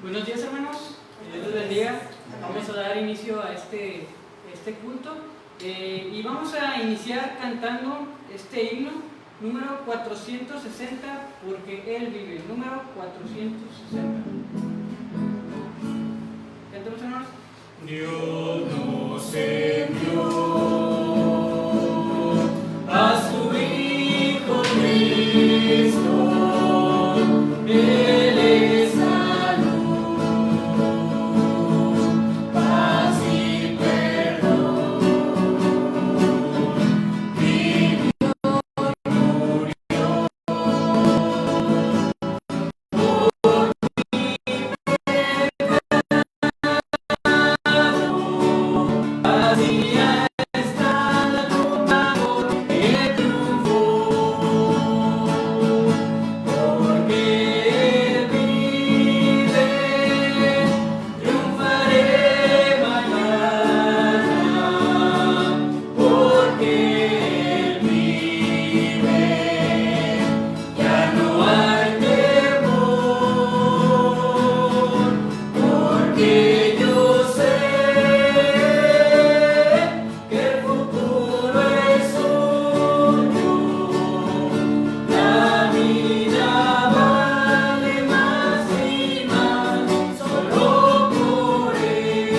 Buenos días, hermanos. Dios les bendiga. Vamos a dar inicio a este culto y vamos a iniciar cantando este himno número 460, porque Él vive. Número 460. Cantemos, hermanos. Dios nos envió a su Hijo Cristo. Él es salud, paz y perdón. Vivió y murió por mi pecado. Así está la tumba porque triunfó, porque Él vive, triunfaré mañana, porque Él vive, ya no hay temor, porque yo sé que el futuro es suyo. La vida vale más y más solo por Él.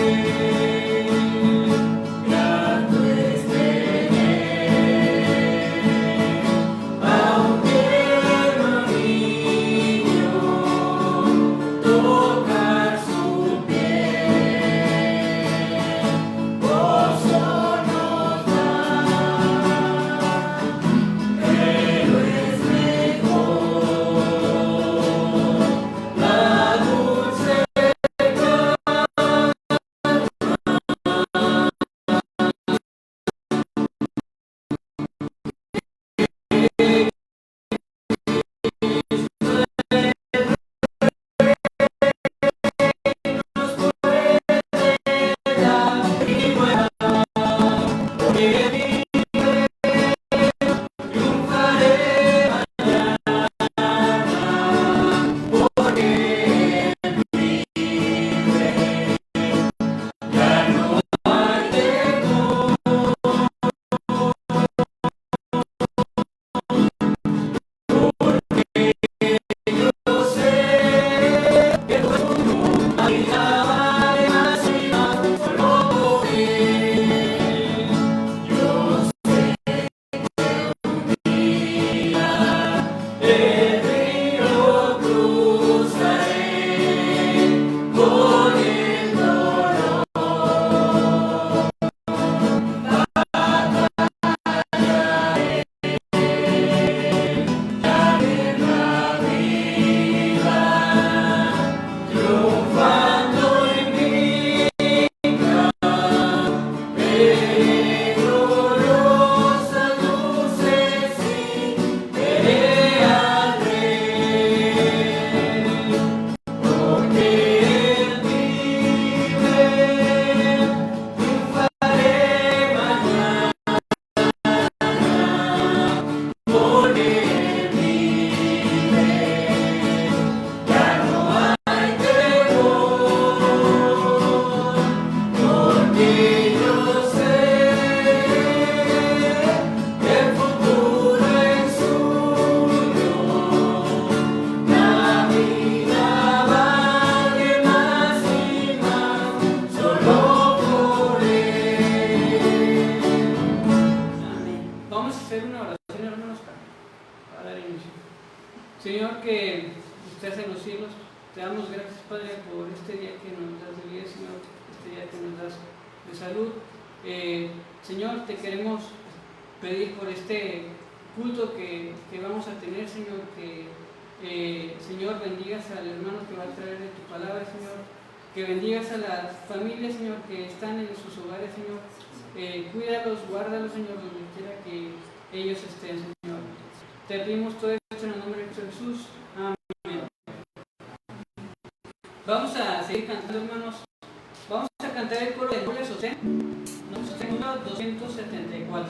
Grato es tener a un tierno niño, tocar su piel, gozo nos da, pero es mejor la dulce y buena, porque vive, triunfaré mañana, porque Él vive, ya no hay temor, yo sé que la vida vale más y más solo por Él. Yo sé el río cruzaré con el dolor, ya en la vida, triunfando en mí, veré gloriosas luces y veré al Rey, porque Él vive, triunfaré mañana, porque Él vive, ya no hay temor, porque yo sé que el futuro es suyo. La vida vale más y más solo por Él. Amén. Vamos a hacer una oración, hermanos, para dar inicio. Señor, que estás en los cielos, te damos gracias, Padre, por este día que nos das de vida, Señor, este día que nos das de salud. Señor, te queremos pedir por este culto que vamos a tener, Señor, que Señor, bendigas al hermano que va a traer de tu palabra, Señor, que bendigas a las familias, Señor, que están en sus hogares, Señor. Cuídalos, guárdalos, Señor, donde quiera que ellos estén, Señor. Te pedimos todo esto en el nombre de Jesús. Amén. Vamos a seguir cantando, hermanos. Vamos a cantar el coro de doble sostén, número 274.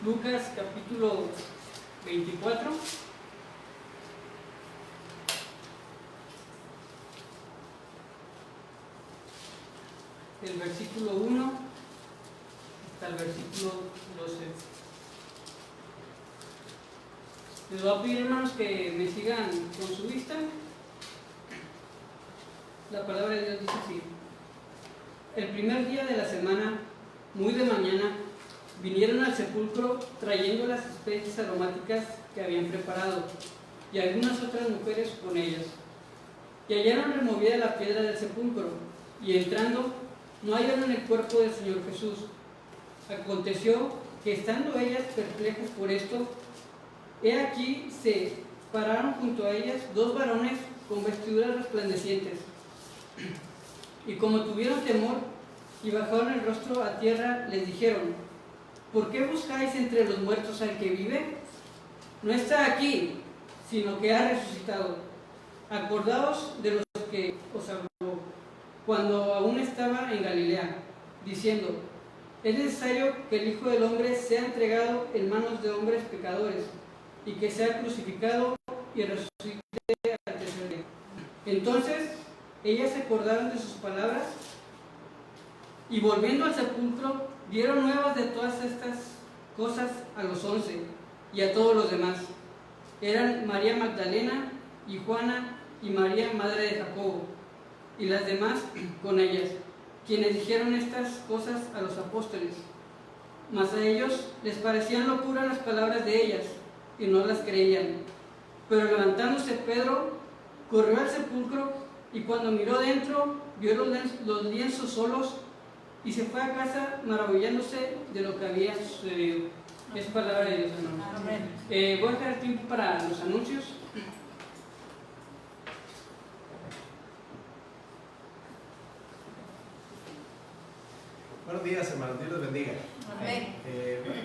Lucas capítulo 24. El versículo 1 hasta el versículo 12. Les voy a pedir, hermanos, que me sigan con su vista. La palabra de Dios dice así: el primer día de la semana, muy de mañana, vinieron al sepulcro trayendo las especies aromáticas que habían preparado, y algunas otras mujeres con ellas. Y hallaron removida la piedra del sepulcro, y entrando, no hallaron el cuerpo del Señor Jesús. Aconteció que, estando ellas perplejas por esto, he aquí se pararon junto a ellas dos varones con vestiduras resplandecientes. Y como tuvieron temor y bajaron el rostro a tierra, les dijeron: ¿por qué buscáis entre los muertos al que vive? No está aquí, sino que ha resucitado. Acordaos de los que os habló cuando aún estaba en Galilea, diciendo: es necesario que el Hijo del Hombre sea entregado en manos de hombres pecadores, y que sea crucificado y resucite al tercer día. Entonces ellas se acordaron de sus palabras, y volviendo al sepulcro dieron nuevas de todas estas cosas a los 11 y a todos los demás. Eran María Magdalena y Juana y María, madre de Jacobo, y las demás con ellas, quienes dijeron estas cosas a los apóstoles. Mas a ellos les parecían locura las palabras de ellas, y no las creían. Pero levantándose Pedro, corrió al sepulcro, y cuando miró dentro, vio los lienzos solos, y se fue a casa maravillándose de lo que había sucedido. Es palabra de Dios, hermanos. Voy a dejar tiempo para los anuncios. Buenos días, hermanos, Dios los bendiga. Amén.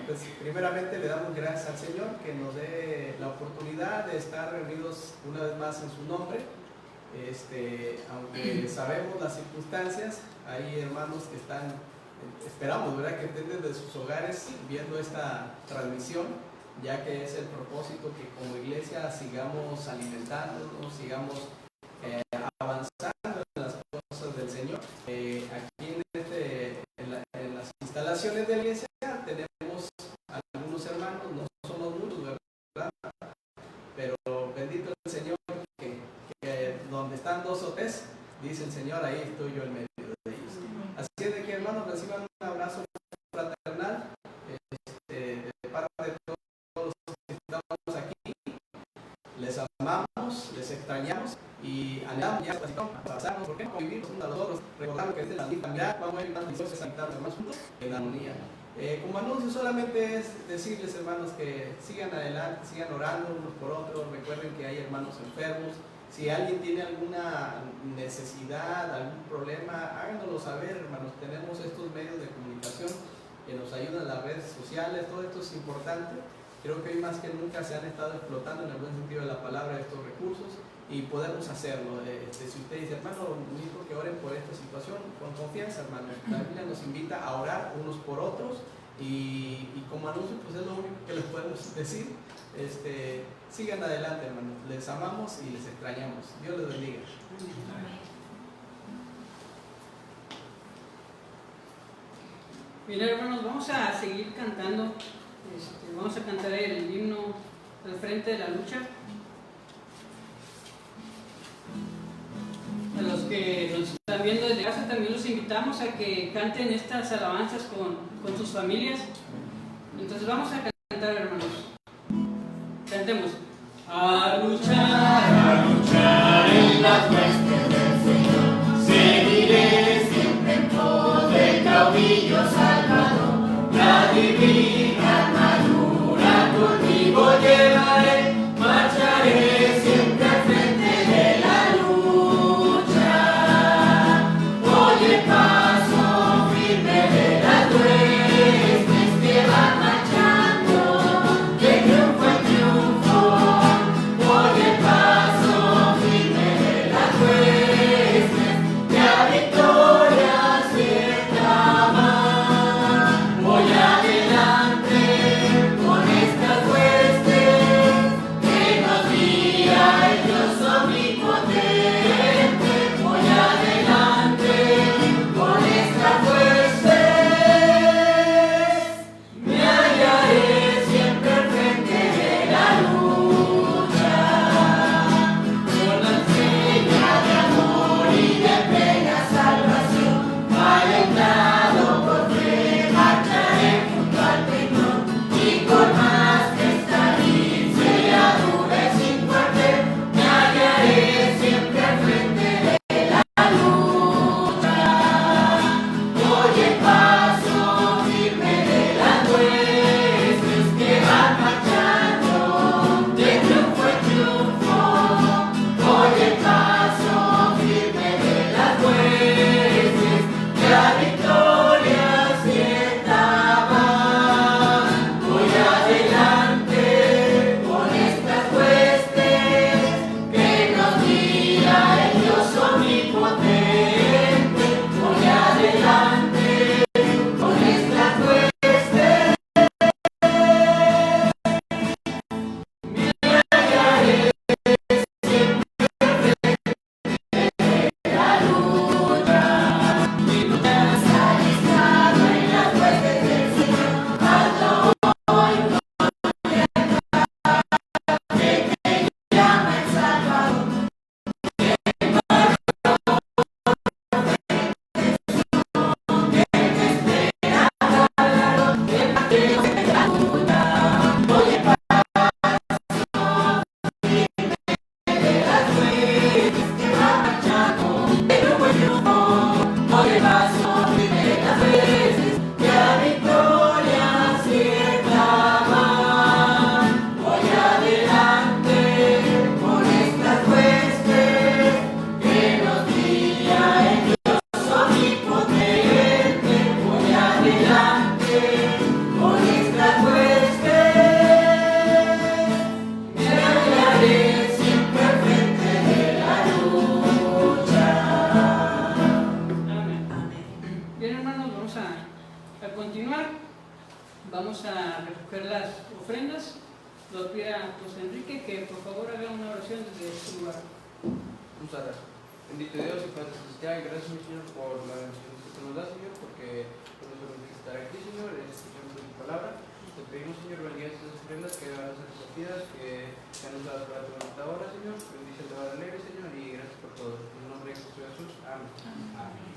Pues primeramente le damos gracias al Señor que nos dé la oportunidad de estar reunidos una vez más en su nombre. Aunque sabemos las circunstancias, hay hermanos que están, esperamos, ¿verdad?, que estén desde sus hogares viendo esta transmisión, ya que es el propósito que como iglesia sigamos alimentándonos, sigamos avanzando en las cosas del Señor. Aquí en las instalaciones de la iglesia tenemos algunos hermanos, no somos muchos, ¿verdad? Pero bendito el Señor que donde están dos o tres, dice el Señor, ahí estoy yo en medio de ellos. Así es de que, hermanos, reciban un abrazo fraternal de parte de todos los que estamos aquí. Les amamos, les extrañamos y anhelamos ya pasarnos, porque no vivimos unos a los otros, recordando que es de la vida, mirad cómo hay unas dispuestas a habitar más juntos en armonía. Como anuncio solamente es decirles, hermanos, que sigan adelante, sigan orando unos por otros. Recuerden que hay hermanos enfermos. Si alguien tiene alguna necesidad, algún problema, háganoslo saber, hermanos. Tenemos estos medios de comunicación que nos ayudan, las redes sociales, todo esto es importante. Creo que hoy más que nunca se han estado explotando en el buen sentido de la palabra estos recursos y podemos hacerlo. Si usted dice, hermano, necesito que oren por esta situación, con confianza, hermano. La Biblia nos invita a orar unos por otros y como anuncio, pues es lo único que les podemos decir. Sigan adelante, hermanos. Les amamos y les extrañamos. Dios les bendiga. Bien, hermanos, vamos a seguir cantando. Vamos a cantar el himno al frente de la lucha. A los que nos están viendo desde casa también los invitamos a que canten estas alabanzas con sus familias. Entonces vamos a cantar, hermanos. Cantemos. A luchar en las huestes del Señor. Seguiré siempre en pos del caudillo salvador. La divina armadura conmigo llevaré. Marcharé siempre al frente de la lucha. Voy el paso firme de las huestes que van marchando. vamos a recoger las ofrendas. Lo pido a José Enrique que por favor haga una oración desde este lugar. Vamos a orar. Bendito Dios y Padre Celestial, gracias, mi Señor, por la bendición que nos da, Señor, porque nos permite estar aquí, Señor, en escuchando tu palabra. Te pedimos, Señor, bendiga estas ofrendas que van a ser compartidas, que sean usadas para tu esta hora, Señor. Bendice el trabajo alegre, Señor, y gracias por todo. En el nombre de Cristo Jesús. Amén. Amén.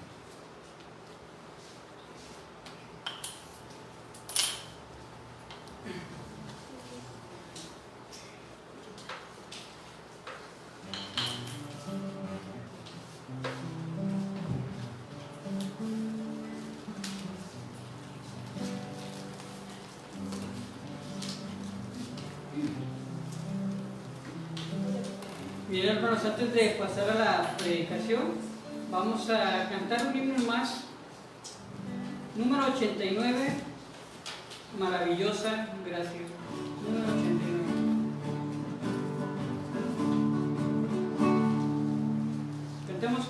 Bien, hermanos, antes de pasar a la predicación, vamos a cantar un himno más, número 89, Maravillosa Gracia, número 89. Cantemos.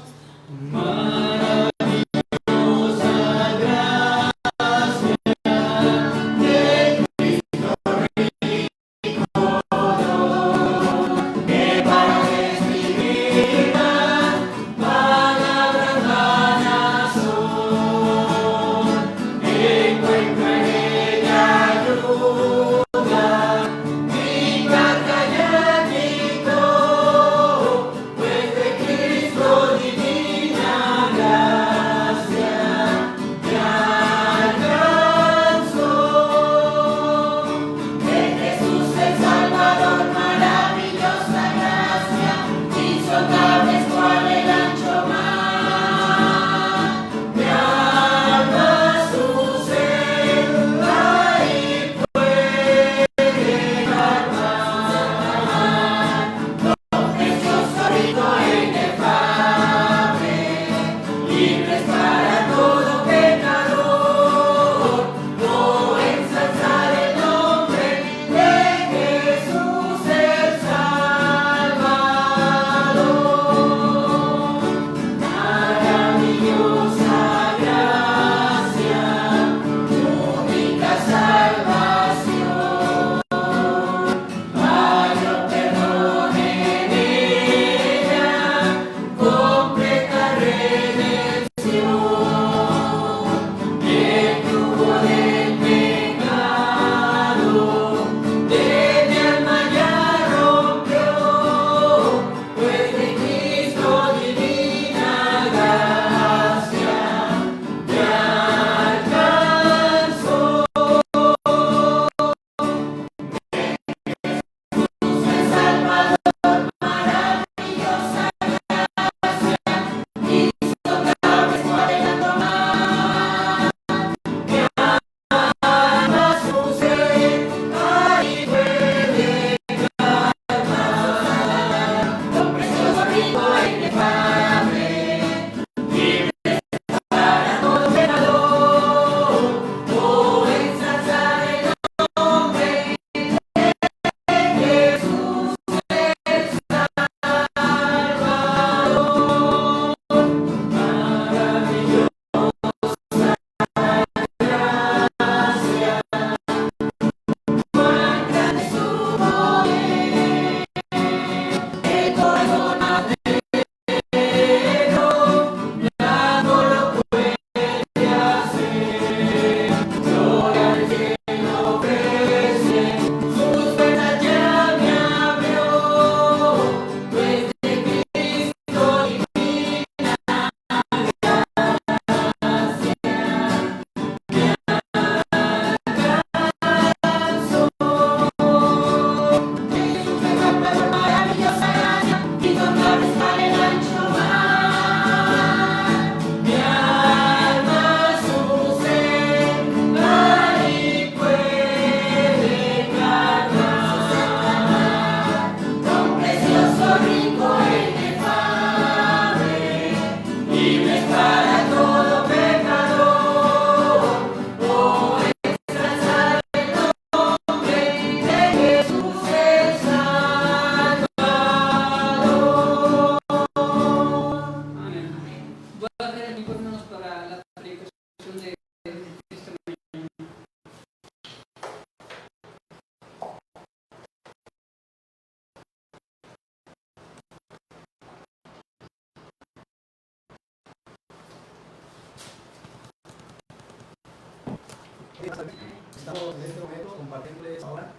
Estamos en este momento compartiéndoles ahora,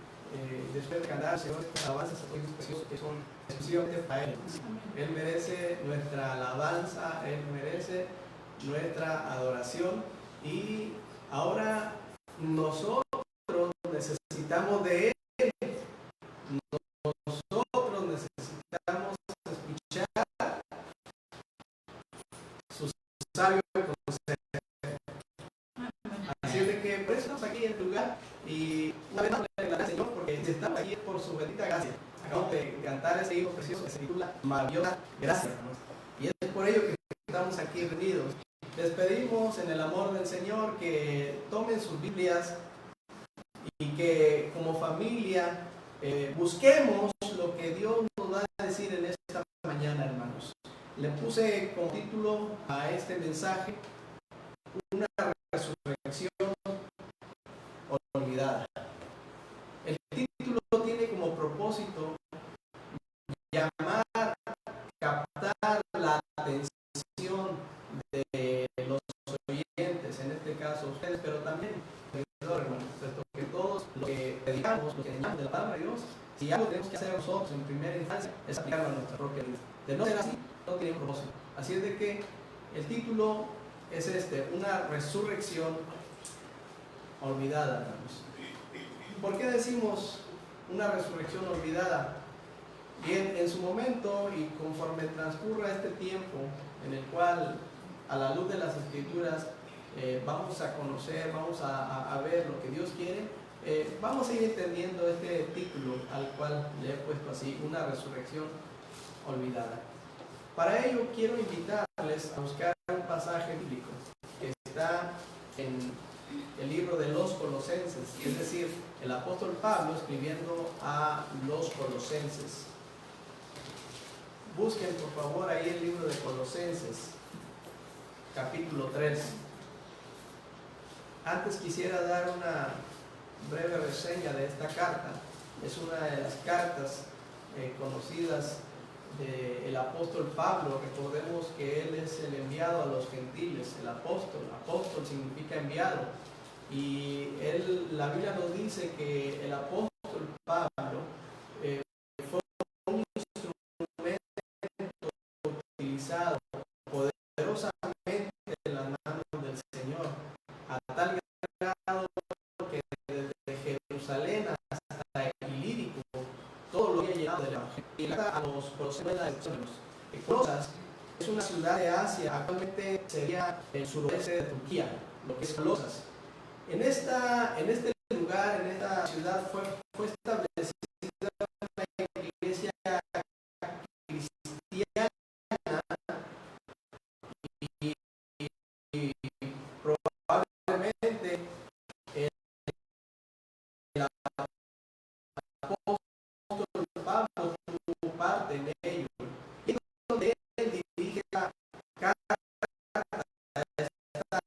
después de cantar al Señor estas alabanzas preciosos que son exclusivamente para Él. Él merece nuestra alabanza, Él merece nuestra adoración, y ahora nosotros necesitamos de Él. Nosotros necesitamos escuchar sus sabios consejos. Así es de que por eso estamos aquí en el lugar, y una vez más le doy gracias al Señor porque estamos aquí por su bendita gracia. Acabamos de cantar ese himno precioso que se titula Maravillosa Gracia, y es por ello que estamos aquí reunidos. Les pedimos en el amor del Señor que tomen sus Biblias y que como familia busquemos lo que Dios nos va a decir en esta mañana, hermanos. Le puse como título a este mensaje una resurrección olvidada. El título tiene como propósito llamar, captar la atención de los oyentes, en este caso ustedes, pero también hermanos, puesto que todos lo que predicamos, lo que enseñamos de la palabra de Dios, si algo tenemos que hacer nosotros en primera instancia es aplicarlo a nuestra propia vida. De no ser así, no tiene propósito. Así es de que el título es una resurrección olvidada, hermanos. ¿Por qué decimos una resurrección olvidada? Bien, en su momento y conforme transcurra este tiempo en el cual a la luz de las Escrituras vamos a conocer, vamos a ver lo que Dios quiere, vamos a ir entendiendo este título al cual le he puesto así, una resurrección olvidada. Para ello quiero invitarles a buscar un pasaje bíblico que está en el libro de los Colosenses, es decir, el apóstol Pablo escribiendo a los Colosenses. Busquen por favor ahí el libro de Colosenses, capítulo 3. Antes quisiera dar una breve reseña de esta carta. Es una de las cartas conocidas del apóstol Pablo. Recordemos que él es el enviado a los gentiles, el apóstol. Apóstol significa enviado. Y la Biblia nos dice que el apóstol Pablo fue un instrumento utilizado poderosamente en las manos del Señor, a tal grado que desde Jerusalén hasta Ilírico todo lo había llenado del Evangelio. Y a los Colosas es una ciudad de Asia, actualmente sería el suroeste de Turquía, lo que es Colosas. En este lugar, en esta ciudad fue establecida una iglesia cristiana y probablemente el apóstol Pablo tuvo parte en ello. Y es donde él dirige la carta a esta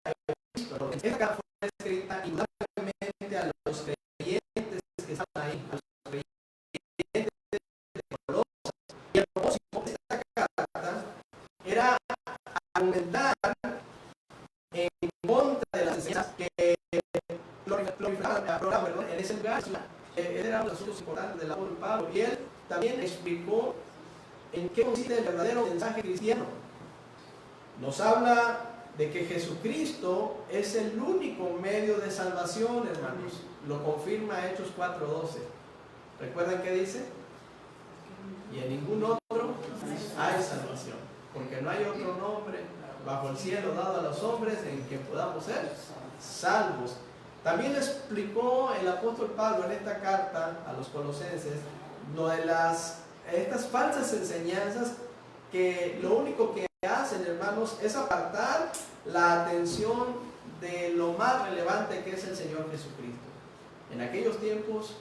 epístola. Esta carta fue escrita indudablemente a los creyentes que estaban ahí, a los creyentes de Colosas. Y el propósito de esta carta era argumentar en contra de las enseñanzas que proliferaban en ese lugar. Eran unos asuntos importantes del apóstol Pablo, y él también explicó en qué consiste el verdadero mensaje cristiano. Nos habla de que Jesucristo es el único medio de salvación, hermanos. Lo confirma Hechos 4:12. ¿Recuerdan qué dice? Y en ningún otro hay salvación, porque no hay otro nombre bajo el cielo dado a los hombres en que podamos ser salvos. También explicó el apóstol Pablo en esta carta a los Colosenses lo de estas falsas enseñanzas que lo único que hacen, hermanos, es apartar la atención de lo más relevante que es el Señor Jesucristo. En aquellos tiempos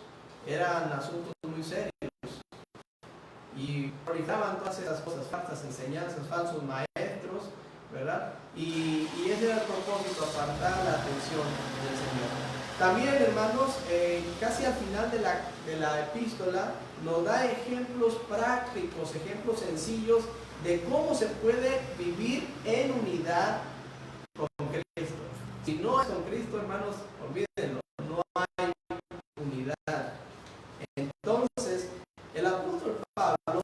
eran asuntos muy serios y proliferaban todas esas cosas, falsas enseñanzas, falsos maestros, ¿verdad? Y ese era el propósito, apartar la atención del Señor. También, hermanos, casi al final de la epístola nos da ejemplos prácticos, ejemplos sencillos de cómo se puede vivir en unidad con Cristo. Si no es con Cristo, Cristo, hermanos, olvídenlo, no hay unidad. Entonces, el apóstol Pablo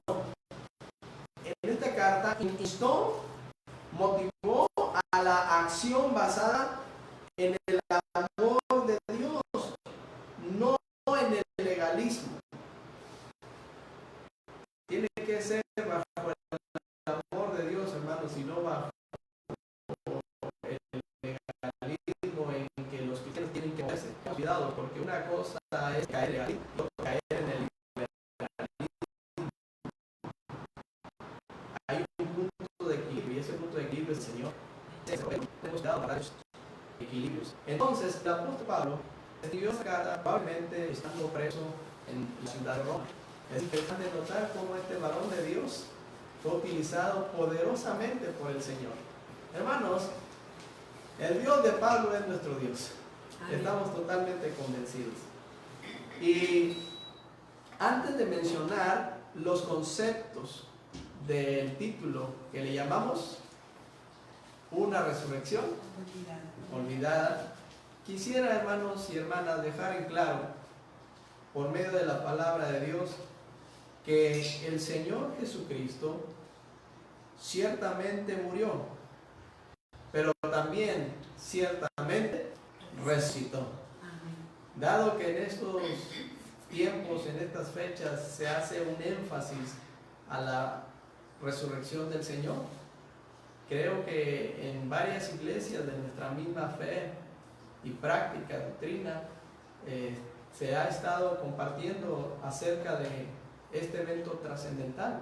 en esta carta instó, motivó a la acción basada en el amor de Dios, no en el legalismo. Tiene que ser bajo el amor de Dios, hermanos, y no bajo el legalismo en que los cristianos tienen que verse. Cuidado, porque una cosa es caer en el legalismo, caer en el legalismo. Hay un punto de equilibrio, y ese punto de equilibrio es el Señor. Hemos dado para los equilibrios. Entonces, el apóstol Pablo escribió esta carta probablemente estando preso en la ciudad de Roma. Es interesante notar cómo este varón de Dios fue utilizado poderosamente por el Señor. Hermanos, el Dios de Pablo es nuestro Dios. Estamos totalmente convencidos. Y antes de mencionar los conceptos del título que le llamamos una resurrección olvidada, quisiera, hermanos y hermanas, dejar en claro, por medio de la palabra de Dios, que el Señor Jesucristo ciertamente murió, pero también ciertamente resucitó. Dado que en estos tiempos, en estas fechas, se hace un énfasis a la resurrección del Señor, creo que en varias iglesias de nuestra misma fe y práctica, doctrina, se ha estado compartiendo acerca de este evento trascendental.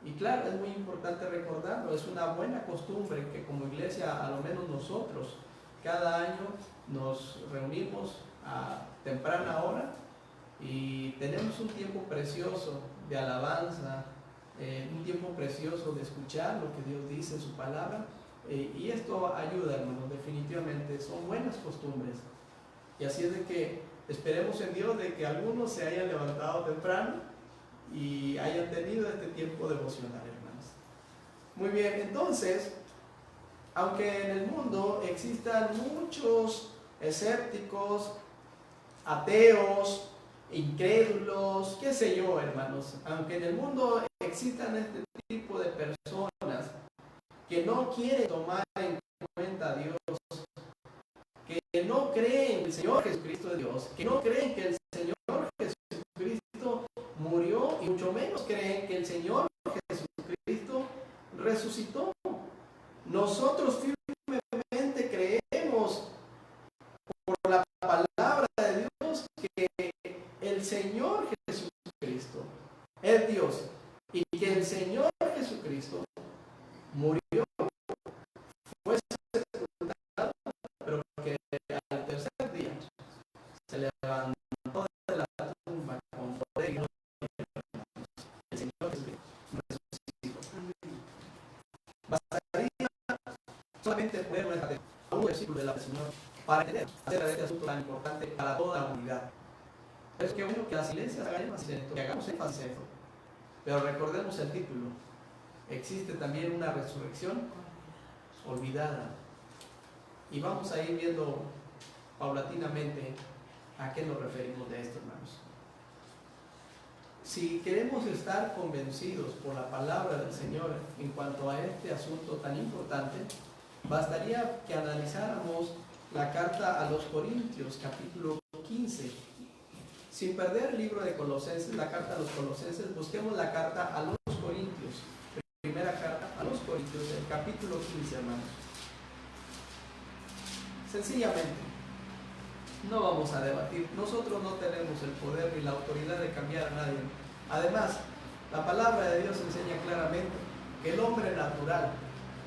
Y claro, es muy importante recordarlo, es una buena costumbre que como iglesia, a lo menos nosotros, cada año nos reunimos a temprana hora y tenemos un tiempo precioso de alabanza, un tiempo precioso de escuchar lo que Dios dice en su palabra, y esto ayuda, hermanos, definitivamente, son buenas costumbres. Y así es de que esperemos en Dios de que algunos se hayan levantado temprano y hayan tenido este tiempo devocional, hermanos. Muy bien, entonces, aunque en el mundo existan muchos escépticos, ateos, incrédulos, qué sé yo, hermanos, aunque en el mundo existan este tipo de personas que no quieren tomar en cuenta a Dios, que no creen que el Señor Jesucristo es Dios, que no creen que el Señor Jesucristo murió, y mucho menos creen que el Señor Jesucristo resucitó. Nosotros firmemente creemos por la palabra de Dios que el Señor Jesucristo es Dios y que el Señor Jesucristo murió, fue sepultado, pero que al tercer día se levantó de la tumba con poder y gloria. El Señor Jesucristo resucitó. Bastaría solamente poner nuestra atención a un versículo de la Señor para entender acerca de este asunto tan importante para toda la humanidad. Es que bueno que las iglesias hagan énfasis en esto, que hagamos énfasis en esto. Pero recordemos el título. Existe también una resurrección olvidada. Y vamos a ir viendo paulatinamente a qué nos referimos de esto, hermanos. Si queremos estar convencidos por la palabra del Señor en cuanto a este asunto tan importante, bastaría que analizáramos la carta a los Corintios, capítulo 15. Sin perder el libro de Colosenses, la carta a los Colosenses, busquemos la carta a los Corintios. Primera carta a los Corintios, el capítulo 15, hermanos. Sencillamente, no vamos a debatir. Nosotros no tenemos el poder ni la autoridad de cambiar a nadie. Además, la palabra de Dios enseña claramente que el hombre natural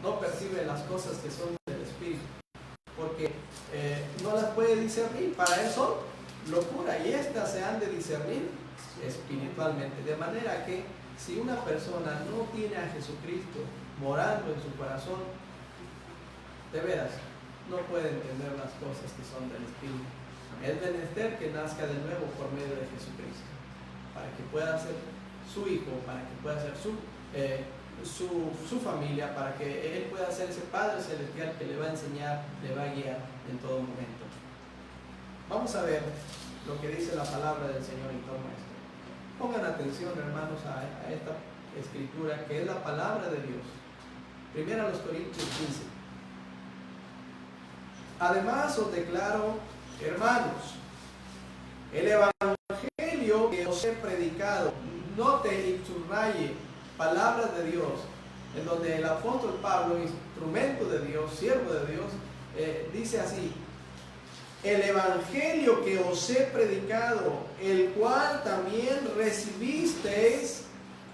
no percibe las cosas que son del Espíritu, porque no las puede discernir. Para él son locura, y estas se han de discernir espiritualmente. De manera que si una persona no tiene a Jesucristo morando en su corazón, de veras, no puede entender las cosas que son del Espíritu. Es menester que nazca de nuevo por medio de Jesucristo, para que pueda ser su hijo, para que pueda ser su su familia, para que Él pueda ser ese Padre Celestial que le va a enseñar, le va a guiar en todo momento. Vamos a ver lo que dice la palabra del Señor en torno a esto. Pongan atención, hermanos, a esta escritura que es la palabra de Dios. Primera a los Corintios 15. Además os declaro, hermanos, el evangelio que os he predicado, note y subraye, palabras de Dios, en donde el apóstol Pablo, instrumento de Dios, siervo de Dios, dice así: el evangelio que os he predicado, el cual también recibisteis,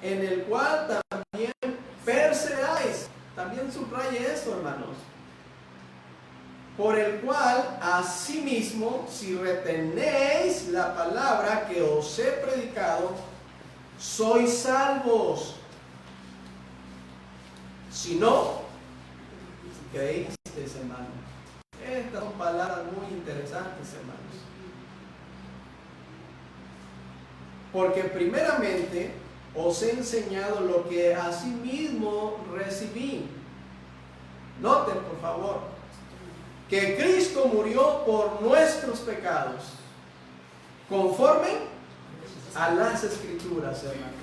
en el cual también perseveráis. También subraye esto, hermanos. Por el cual, asimismo, si retenéis la palabra que os he predicado, sois salvos. Si no, creísteis, hermano. Estas son palabras muy interesantes, hermanos. Porque primeramente os he enseñado lo que asimismo recibí. Noten, por favor, que Cristo murió por nuestros pecados, conforme a las Escrituras, hermanos,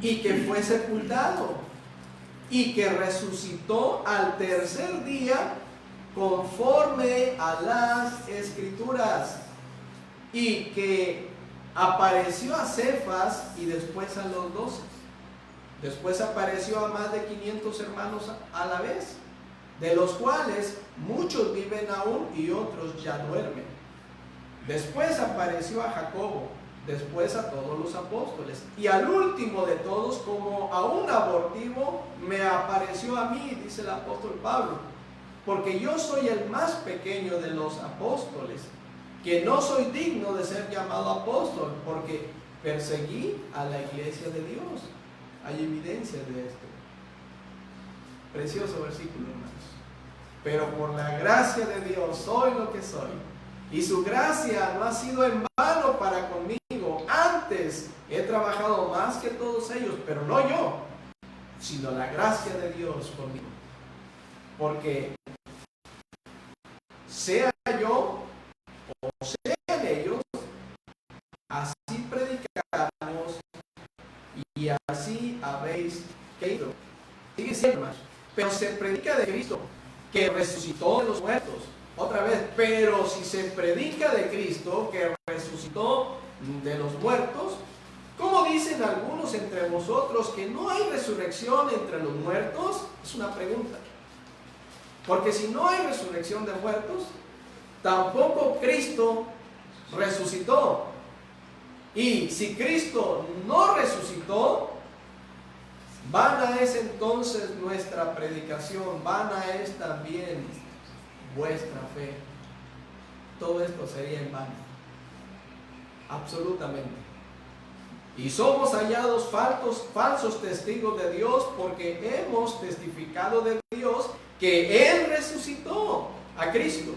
y que fue sepultado, y que resucitó al tercer día, conforme a las Escrituras, y que apareció a Cefas y después a los 12. Después apareció a más de 500 hermanos a la vez, de los cuales muchos viven aún y otros ya duermen. Después apareció a Jacobo, después a todos los apóstoles, y al último de todos, como a un abortivo, me apareció a mí, dice el apóstol Pablo, porque yo soy el más pequeño de los apóstoles, que no soy digno de ser llamado apóstol, porque perseguí a la iglesia de Dios. Hay evidencia de esto. Precioso versículo, hermanos. Pero por la gracia de Dios soy lo que soy, y su gracia no ha sido en vano para conmigo. Antes he trabajado más que todos ellos, pero no yo, sino la gracia de Dios conmigo. Porque sea yo o sean ellos, así predicamos y así habéis creído. Sigue siendo, hermanos. Pero se predica de Cristo, que resucitó de los muertos. Otra vez, pero si se predica de Cristo, que resucitó de los muertos, ¿cómo dicen algunos entre vosotros que no hay resurrección entre los muertos? Es una pregunta. Porque si no hay resurrección de muertos, tampoco Cristo resucitó. Y si Cristo no resucitó, vana es entonces nuestra predicación, vana es también vuestra fe. Todo esto sería en vano, absolutamente. Y somos hallados falsos testigos de Dios, porque hemos testificado de Dios que Él resucitó a Cristo,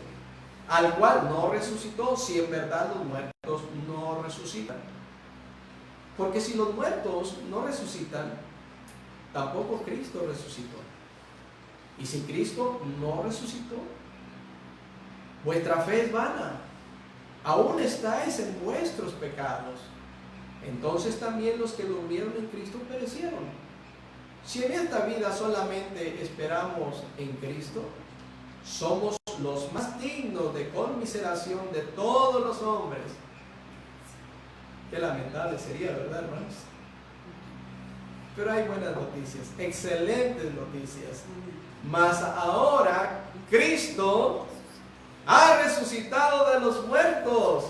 al cual no resucitó, si en verdad los muertos no resucitan. Porque si los muertos no resucitan, tampoco Cristo resucitó. Y si Cristo no resucitó, vuestra fe es vana, aún estáis en vuestros pecados. Entonces también los que durmieron en Cristo perecieron. Si en esta vida solamente esperamos en Cristo, somos los más dignos de conmiseración de todos los hombres. Qué lamentable sería, ¿verdad, hermanos? Pero hay buenas noticias, excelentes noticias. Mas ahora Cristo ha resucitado de los muertos.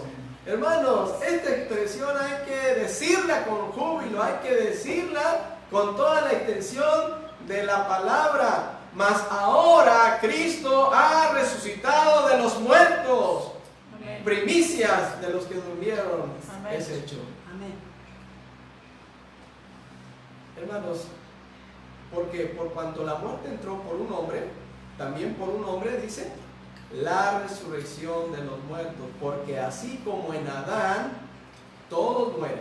Hermanos, esta expresión hay que decirla con júbilo, hay que decirla con toda la extensión de la palabra. Mas ahora Cristo ha resucitado de los muertos. Amén. Primicias de los que durmieron. Amén. Es hecho. Amén. Hermanos, porque por cuanto la muerte entró por un hombre, también por un hombre, dice, la resurrección de los muertos. Porque así como en Adán todos mueren,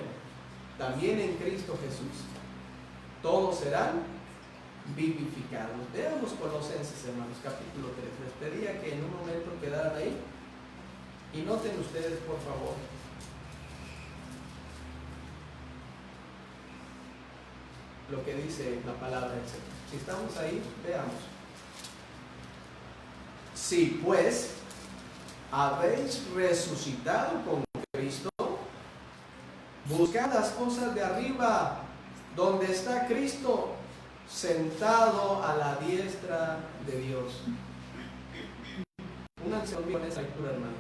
también en Cristo Jesús todos serán vivificados. Veamos Colosenses, hermanos, capítulo 3. Les pedía que en un momento quedaran ahí y noten ustedes, por favor, lo que dice la palabra del Señor. Si estamos ahí, veamos. Si pues habéis resucitado con Cristo, buscad las cosas de arriba, donde está Cristo, sentado a la diestra de Dios. Únanse conmigo en esa lectura, hermanos.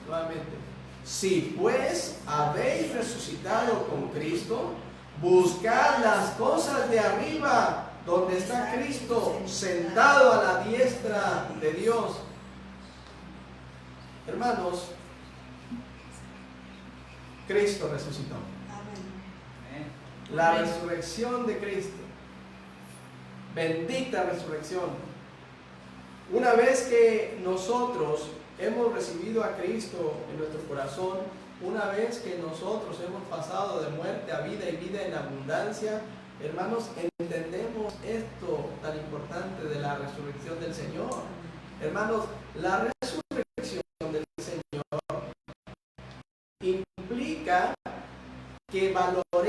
Nuevamente. Si pues habéis resucitado con Cristo, buscad las cosas de arriba, donde está Cristo, sentado a la diestra de Dios. Hermanos, Cristo resucitó. La resurrección de Cristo. Bendita resurrección. Una vez que nosotros hemos recibido a Cristo en nuestro corazón, una vez que nosotros hemos pasado de muerte a vida y vida en abundancia, hermanos, entendemos esto tan importante de la resurrección del Señor. Hermanos, la resurrección del Señor implica que valoremos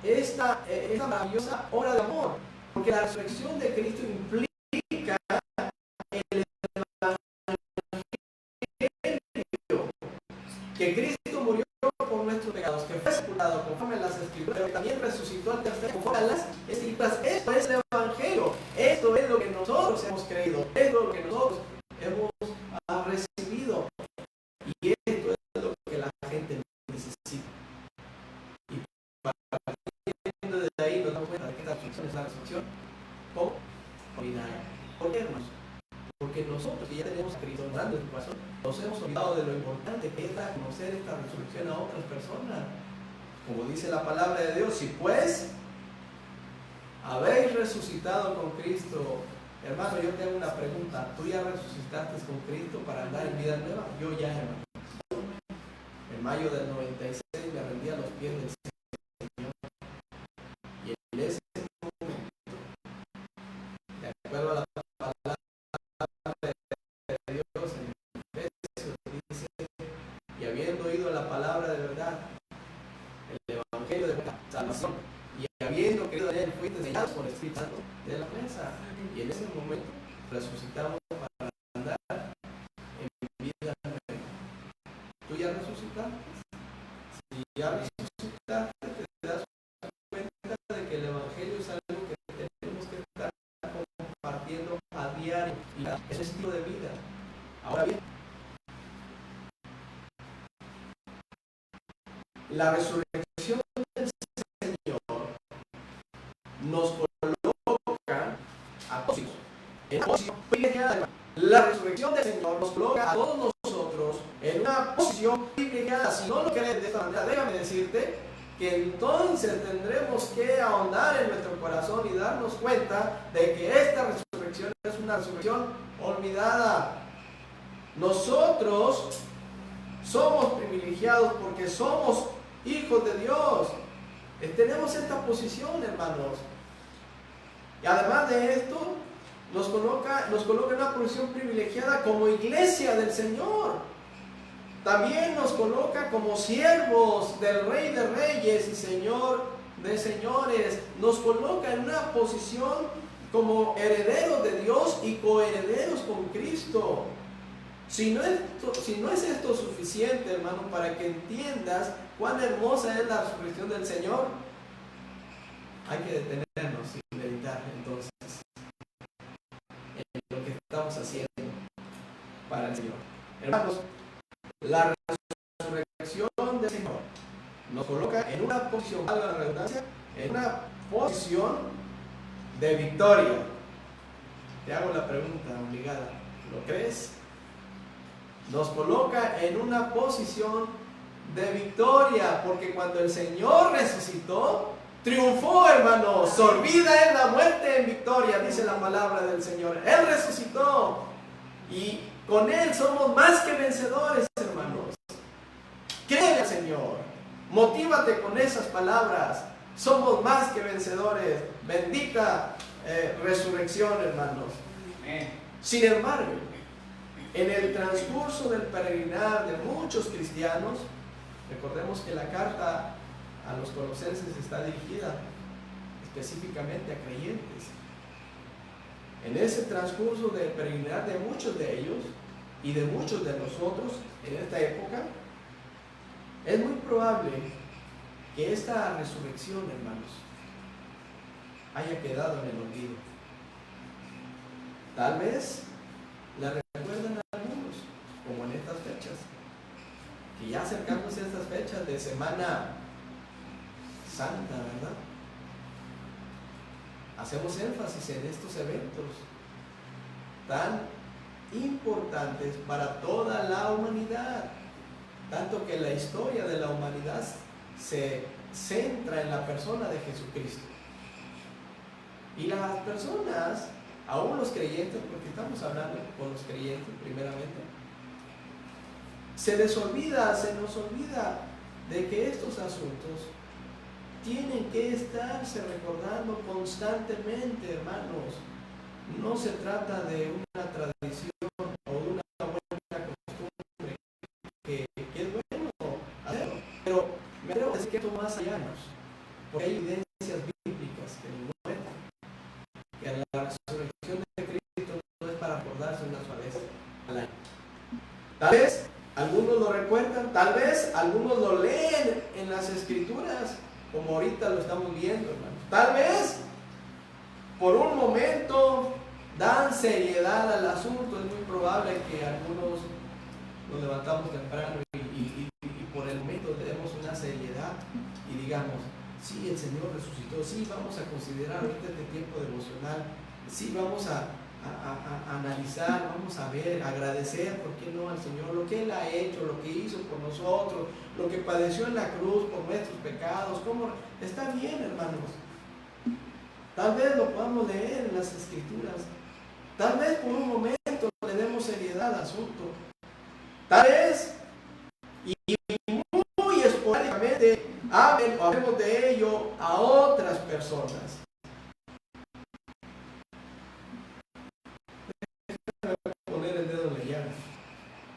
esta maravillosa obra de amor, porque la resurrección de Cristo implica el evangelio, que Cristo murió por nuestros pecados, que fue sepultado conforme a las Escrituras, pero que también resucitó al tercer día conforme a las Escrituras. Esto es el evangelio, esto es lo que nosotros hemos creído, esto es lo que nosotros hemos recibido, y esto es lo que la gente necesita. Y partiendo de ahí nos damos cuenta de que esta resurrección es la resurrección con ordinaria. ¿Por qué, hermanos? Porque nosotros, que ya tenemos a Cristo morando en su corazón, nos hemos olvidado de lo importante que es dar a conocer esta resurrección a otras personas. Como dice la palabra de Dios, si pues habéis resucitado con Cristo. Hermano, yo te hago una pregunta. ¿Tú ya resucitaste con Cristo para andar en vida nueva? Yo ya, hermano. En mayo del 96 me rendí a los pies del Señor. Y en ese momento, de acuerdo a la palabra de Dios en Efesios, dice: y habiendo oído la palabra de verdad, el evangelio de la salvación, y habiendo creído en él, fuiste sellados por el Espíritu Santo de la promesa. Y en ese momento resucitamos para andar en vida nueva. ¿Tú ya resucitaste? Si ya resucitaste, te das cuenta de que el evangelio es algo que tenemos que estar compartiendo a diario, y es un estilo de vida. Ahora bien, la resurrección del Señor nos coloca a todos en una posición privilegiada. La resurrección del Señor nos coloca a todos nosotros en una posición privilegiada. Si no lo crees de esta manera, déjame decirte que entonces tendremos que ahondar en nuestro corazón y darnos cuenta de que esta resurrección es una resurrección olvidada. Nosotros somos privilegiados porque somos hijos de Dios. Tenemos esta posición, hermanos. Y además de esto, nos coloca en una posición privilegiada como iglesia del Señor. También nos coloca como siervos del Rey de Reyes y Señor de Señores. Nos coloca en una posición como herederos de Dios y coherederos con Cristo. Si no es esto suficiente, hermano, para que entiendas cuán hermosa es la resurrección del Señor, hay que detenernos y meditar entonces en lo que estamos haciendo para el Señor. Hermanos, la resurrección del Señor nos coloca en una posición, valga la redundancia, en una posición de victoria. Te hago la pregunta obligada, ¿lo crees? Nos coloca en una posición de victoria, porque cuando el Señor resucitó, triunfó, hermanos. Sorbida es la muerte en victoria, dice la palabra del Señor. Él resucitó y con Él somos más que vencedores, hermanos. Cree al Señor, motívate con esas palabras. Somos más que vencedores. Bendita resurrección, hermanos. Sin embargo, en el transcurso del peregrinar de muchos cristianos, recordemos que la carta a los colosenses está dirigida específicamente a creyentes. En ese transcurso del peregrinar de muchos de ellos y de muchos de nosotros en esta época, es muy probable que esta resurrección, hermanos, haya quedado en el olvido. Tal vez la recuerdan algunos, como en estas fechas, que ya acercándose a estas fechas de Semana Santa, ¿verdad? Hacemos énfasis en estos eventos tan importantes para toda la humanidad, tanto que la historia de la humanidad se centra en la persona de Jesucristo. Y las personas, aún los creyentes, porque estamos hablando con los creyentes primeramente, se nos olvida de que estos asuntos tienen que estarse recordando constantemente, hermanos. No se trata de una tradición o de una buena costumbre que es bueno hacerlo, pero me atrevo a decir que esto más allá, porque hay evidencias bíblicas que nos muestran que la resurrección de Cristo no es para recordarse una sola vez al año. Tal vez algunos lo recuerdan, tal vez algunos lo leen en las Escrituras, como ahorita lo estamos viendo, hermanos. Tal vez por un momento dan seriedad al asunto. Es muy probable que algunos nos levantamos temprano y por el momento le demos una seriedad y digamos, sí, el Señor resucitó, sí, vamos a considerar ahorita este tiempo devocional, sí, vamos a analizar, vamos a ver, agradecer, ¿por qué no?, al Señor, lo que Él ha hecho, lo que hizo por nosotros, lo que padeció en la cruz por nuestros pecados. ¿Cómo? Está bien, hermanos. Tal vez lo podamos leer en las Escrituras. Tal vez por un momento le demos seriedad al asunto. Tal vez, y muy esporádicamente, hablemos de ello a otras personas. Poner el dedo en la llaga.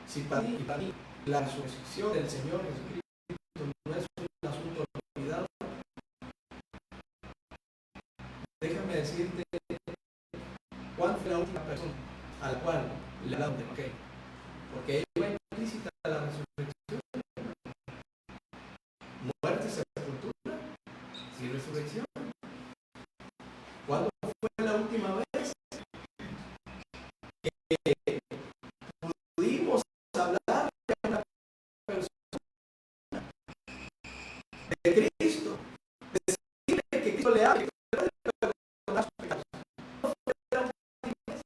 Si para mí la resurrección del Señor Jesucristo no es un asunto olvidado, déjame decirte cuál fue la última persona a la cual le hablaron de qué. Porque iba implícita la resurrección. Muerte, sepultura y resurrección. ¿Cuándo fue la última vez que pudimos hablar de una persona, de Cristo, decirle que Cristo le ama, que puede perdonar sus pecados? ¿No fue la última vez?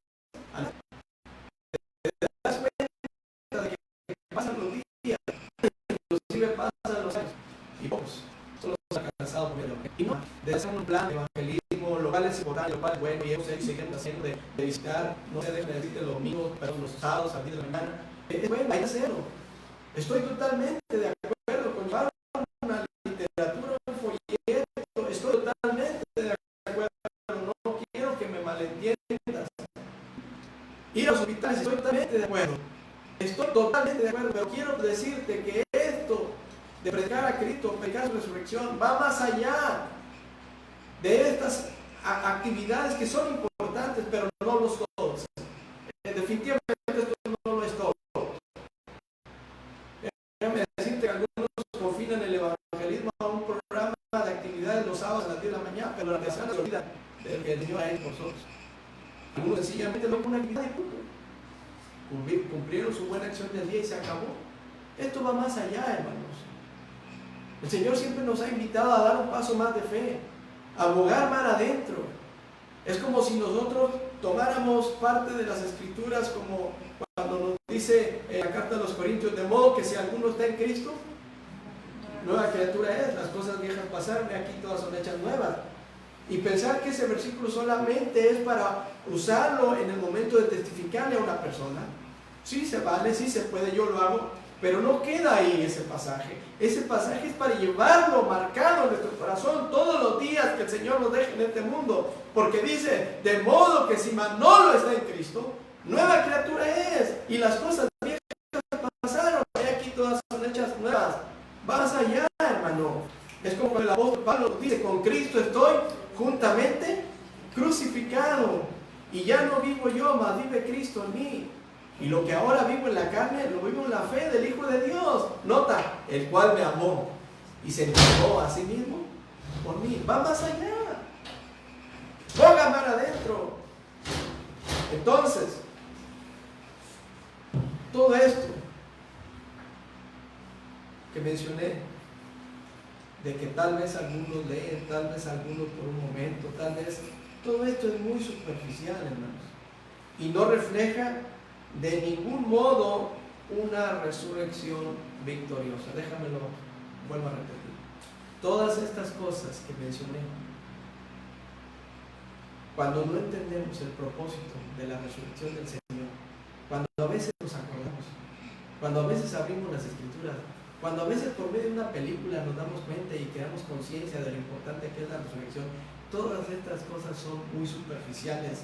¿Te das cuenta de que pasan los días, inclusive pasan los años, y pocos solo se han cansado por el y no de hacer un plan de evangelismo, lo cual es importante, lo cual es bueno, y ellos siguen haciendo de visitar, no se dejen de decir los domingos, pero los sábados a las 10 de la mañana? Es bueno, hay que hacerlo. Estoy totalmente de acuerdo con llevar una literatura, un folleto, estoy totalmente de acuerdo, no quiero que me malentiendas. Ir a los hospitales, estoy totalmente de acuerdo. Estoy totalmente de acuerdo, pero quiero decirte que esto de predicar a Cristo, predicar su resurrección, va más allá de estas actividades que son importantes, pero no lo son todos. Definitivamente esto no lo es todo. Déjame decirte que algunos confinan el evangelismo a un programa de actividades los sábados a las 10 de la mañana, pero la semana se olvida de que el Señor ha hecho por nosotros. Algunos sencillamente no una actividad y punto. Cumplieron su buena acción del día y se acabó. Esto va más allá, hermanos. El Señor siempre nos ha invitado a dar un paso más de fe, a abogar más adentro. Es como si nosotros tomáramos parte de las Escrituras, como cuando nos dice en la carta a los Corintios, de modo que si alguno está en Cristo, nueva criatura es, las cosas viejas pasaron y aquí todas son hechas nuevas. Y pensar que ese versículo solamente es para usarlo en el momento de testificarle a una persona, sí se vale, sí se puede, yo lo hago, Pero no queda ahí ese pasaje. Ese pasaje es para llevarlo marcado en nuestro corazón todos los días que el Señor nos deje en este mundo. Porque dice, de modo que si Manolo está en Cristo, nueva criatura es. Y las cosas viejas pasaron, y aquí todas son hechas nuevas. Vas allá, hermano. Es como el apóstol Pablo dice, con Cristo estoy juntamente crucificado. Y ya no vivo yo, mas vive Cristo en mí. Y lo que ahora vivo en la carne, lo vivo en la fe del Hijo de Dios. Nota, el cual me amó y se entregó a sí mismo por mí. Va más allá. Ponga mar adentro. Entonces, todo esto que mencioné, de que tal vez algunos leen, tal vez algunos por un momento, tal vez, todo esto es muy superficial, hermanos. Y no refleja de ningún modo una resurrección victoriosa. Déjamelo, vuelvo a repetir. Todas estas cosas que mencioné, cuando no entendemos el propósito de la resurrección del Señor, cuando a veces nos acordamos, cuando a veces abrimos las Escrituras, cuando a veces por medio de una película nos damos cuenta y creamos conciencia de lo importante que es la resurrección, todas estas cosas son muy superficiales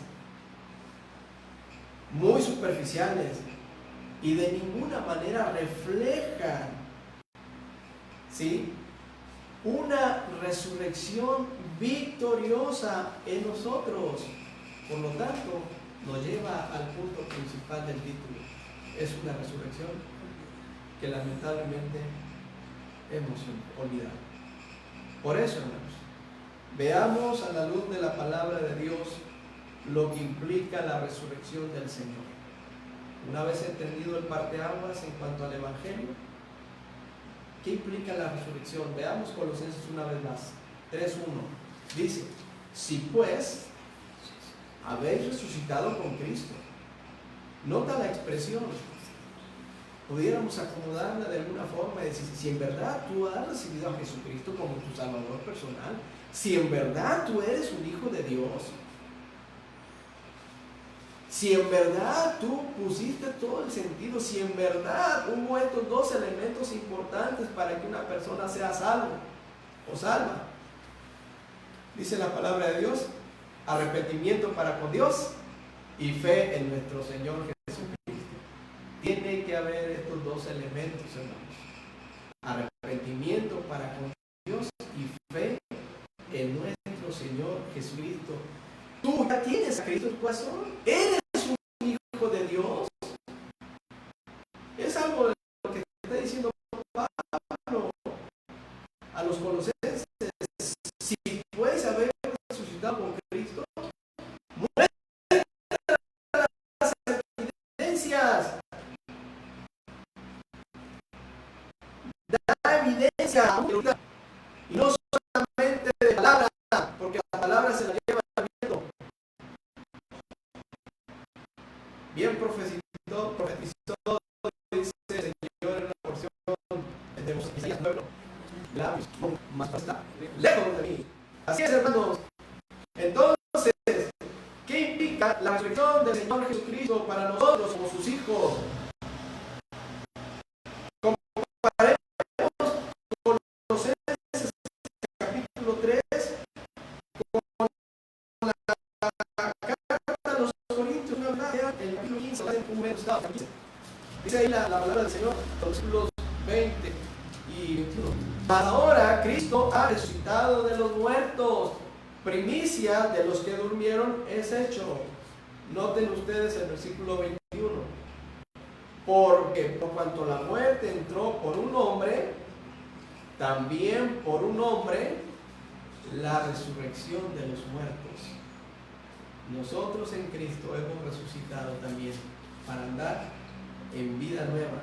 y de ninguna manera reflejan, ¿sí?, una resurrección victoriosa en nosotros. Por lo tanto, nos lleva al punto principal del título. Es una resurrección que lamentablemente hemos olvidado. Por eso, hermanos, veamos a la luz de la palabra de Dios lo que implica la resurrección del Señor. Una vez entendido el parteaguas en cuanto al Evangelio, ¿qué implica la resurrección? Veamos Colosenses una vez más, 3:1. Dice, si pues habéis resucitado con Cristo. Nota la expresión. Pudiéramos acomodarla de alguna forma y decir, si en verdad tú has recibido a Jesucristo como tu Salvador personal, si en verdad tú eres un hijo de Dios, si en verdad tú pusiste todo el sentido, si en verdad hubo estos dos elementos importantes para que una persona sea salvo o salva, dice la palabra de Dios, arrepentimiento para con Dios y fe en nuestro Señor Jesucristo. Tiene que haber estos dos elementos, hermanos. Arrepentimiento para con Dios y fe en nuestro Señor Jesucristo. Tú ya tienes a Cristo en tu corazón. Eres un hijo de Dios. Es algo de lo que está diciendo Pablo a los colosenses. Si puedes haber resucitado con Cristo, muestra las evidencias. Da evidencia. Y no solamente de palabra, porque la palabra se la lleva el viento. Bien profetizó, dice el Señor en una porción de Isaías 9, labios, más está lejos de mí. Así es, hermanos. Entonces, ¿qué implica la resurrección del Señor Jesucristo para nosotros como sus hijos? Comparemos con Colosenses capítulo 3 con la carta a los Corintios, el capítulo 15, dice ahí la palabra del Señor, los versículos 20 y 21. Ahora Cristo ha resucitado de los muertos, primicia de los que durmieron es hecho. Noten ustedes el versículo 21. Porque por cuanto la muerte entró por un hombre, también por un hombre la resurrección de los muertos. Nosotros en Cristo hemos resucitado también para andar en vida nueva.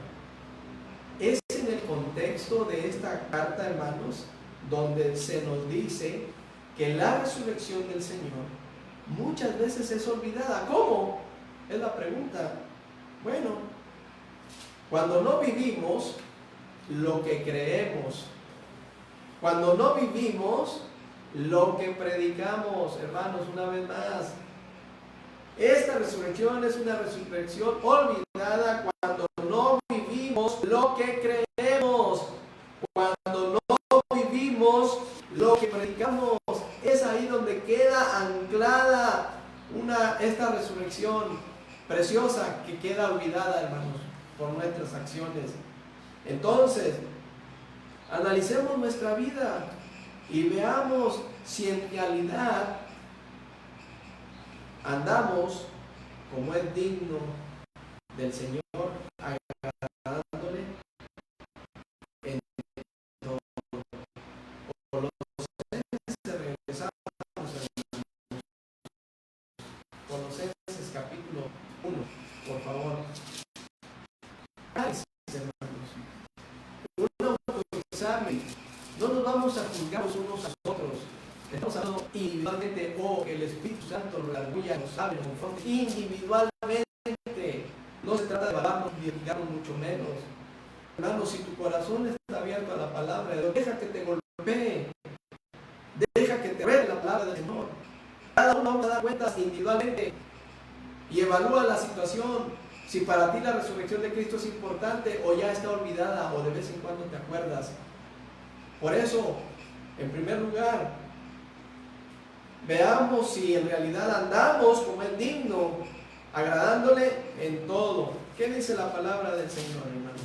Es en el contexto de esta carta, hermanos, donde se nos dice que la resurrección del Señor muchas veces es olvidada. ¿Cómo? Es la pregunta. Bueno, cuando no vivimos lo que creemos, cuando no vivimos lo que predicamos, hermanos, una vez más, esta resurrección es una resurrección olvidada cuando no vivimos lo que lo que predicamos, es ahí donde queda anclada esta resurrección preciosa que queda olvidada, hermanos, por nuestras acciones. Entonces, analicemos nuestra vida y veamos si en realidad andamos como es digno del Señor, agradándole en todo. Colosenses capítulo 1, por favor. Hermanos, un autoexamen. No nos vamos a juzgar unos a otros. Estamos hablando individualmente, o el Espíritu Santo nos redarguya, nos sabe, nos conforme individualmente. No se trata de evaluarnos ni juzgarnos mucho menos. Hermanos, si tu corazón está abierto a la palabra de Dios, deja que te golpee, deja que te revele la palabra del Señor. Cada uno va a dar cuentas individualmente y evalúa la situación. Si para ti la resurrección de Cristo es importante o ya está olvidada o de vez en cuando te acuerdas. Por eso, en primer lugar, veamos si en realidad andamos como es digno, agradándole en todo. ¿Qué dice la palabra del Señor, hermanos?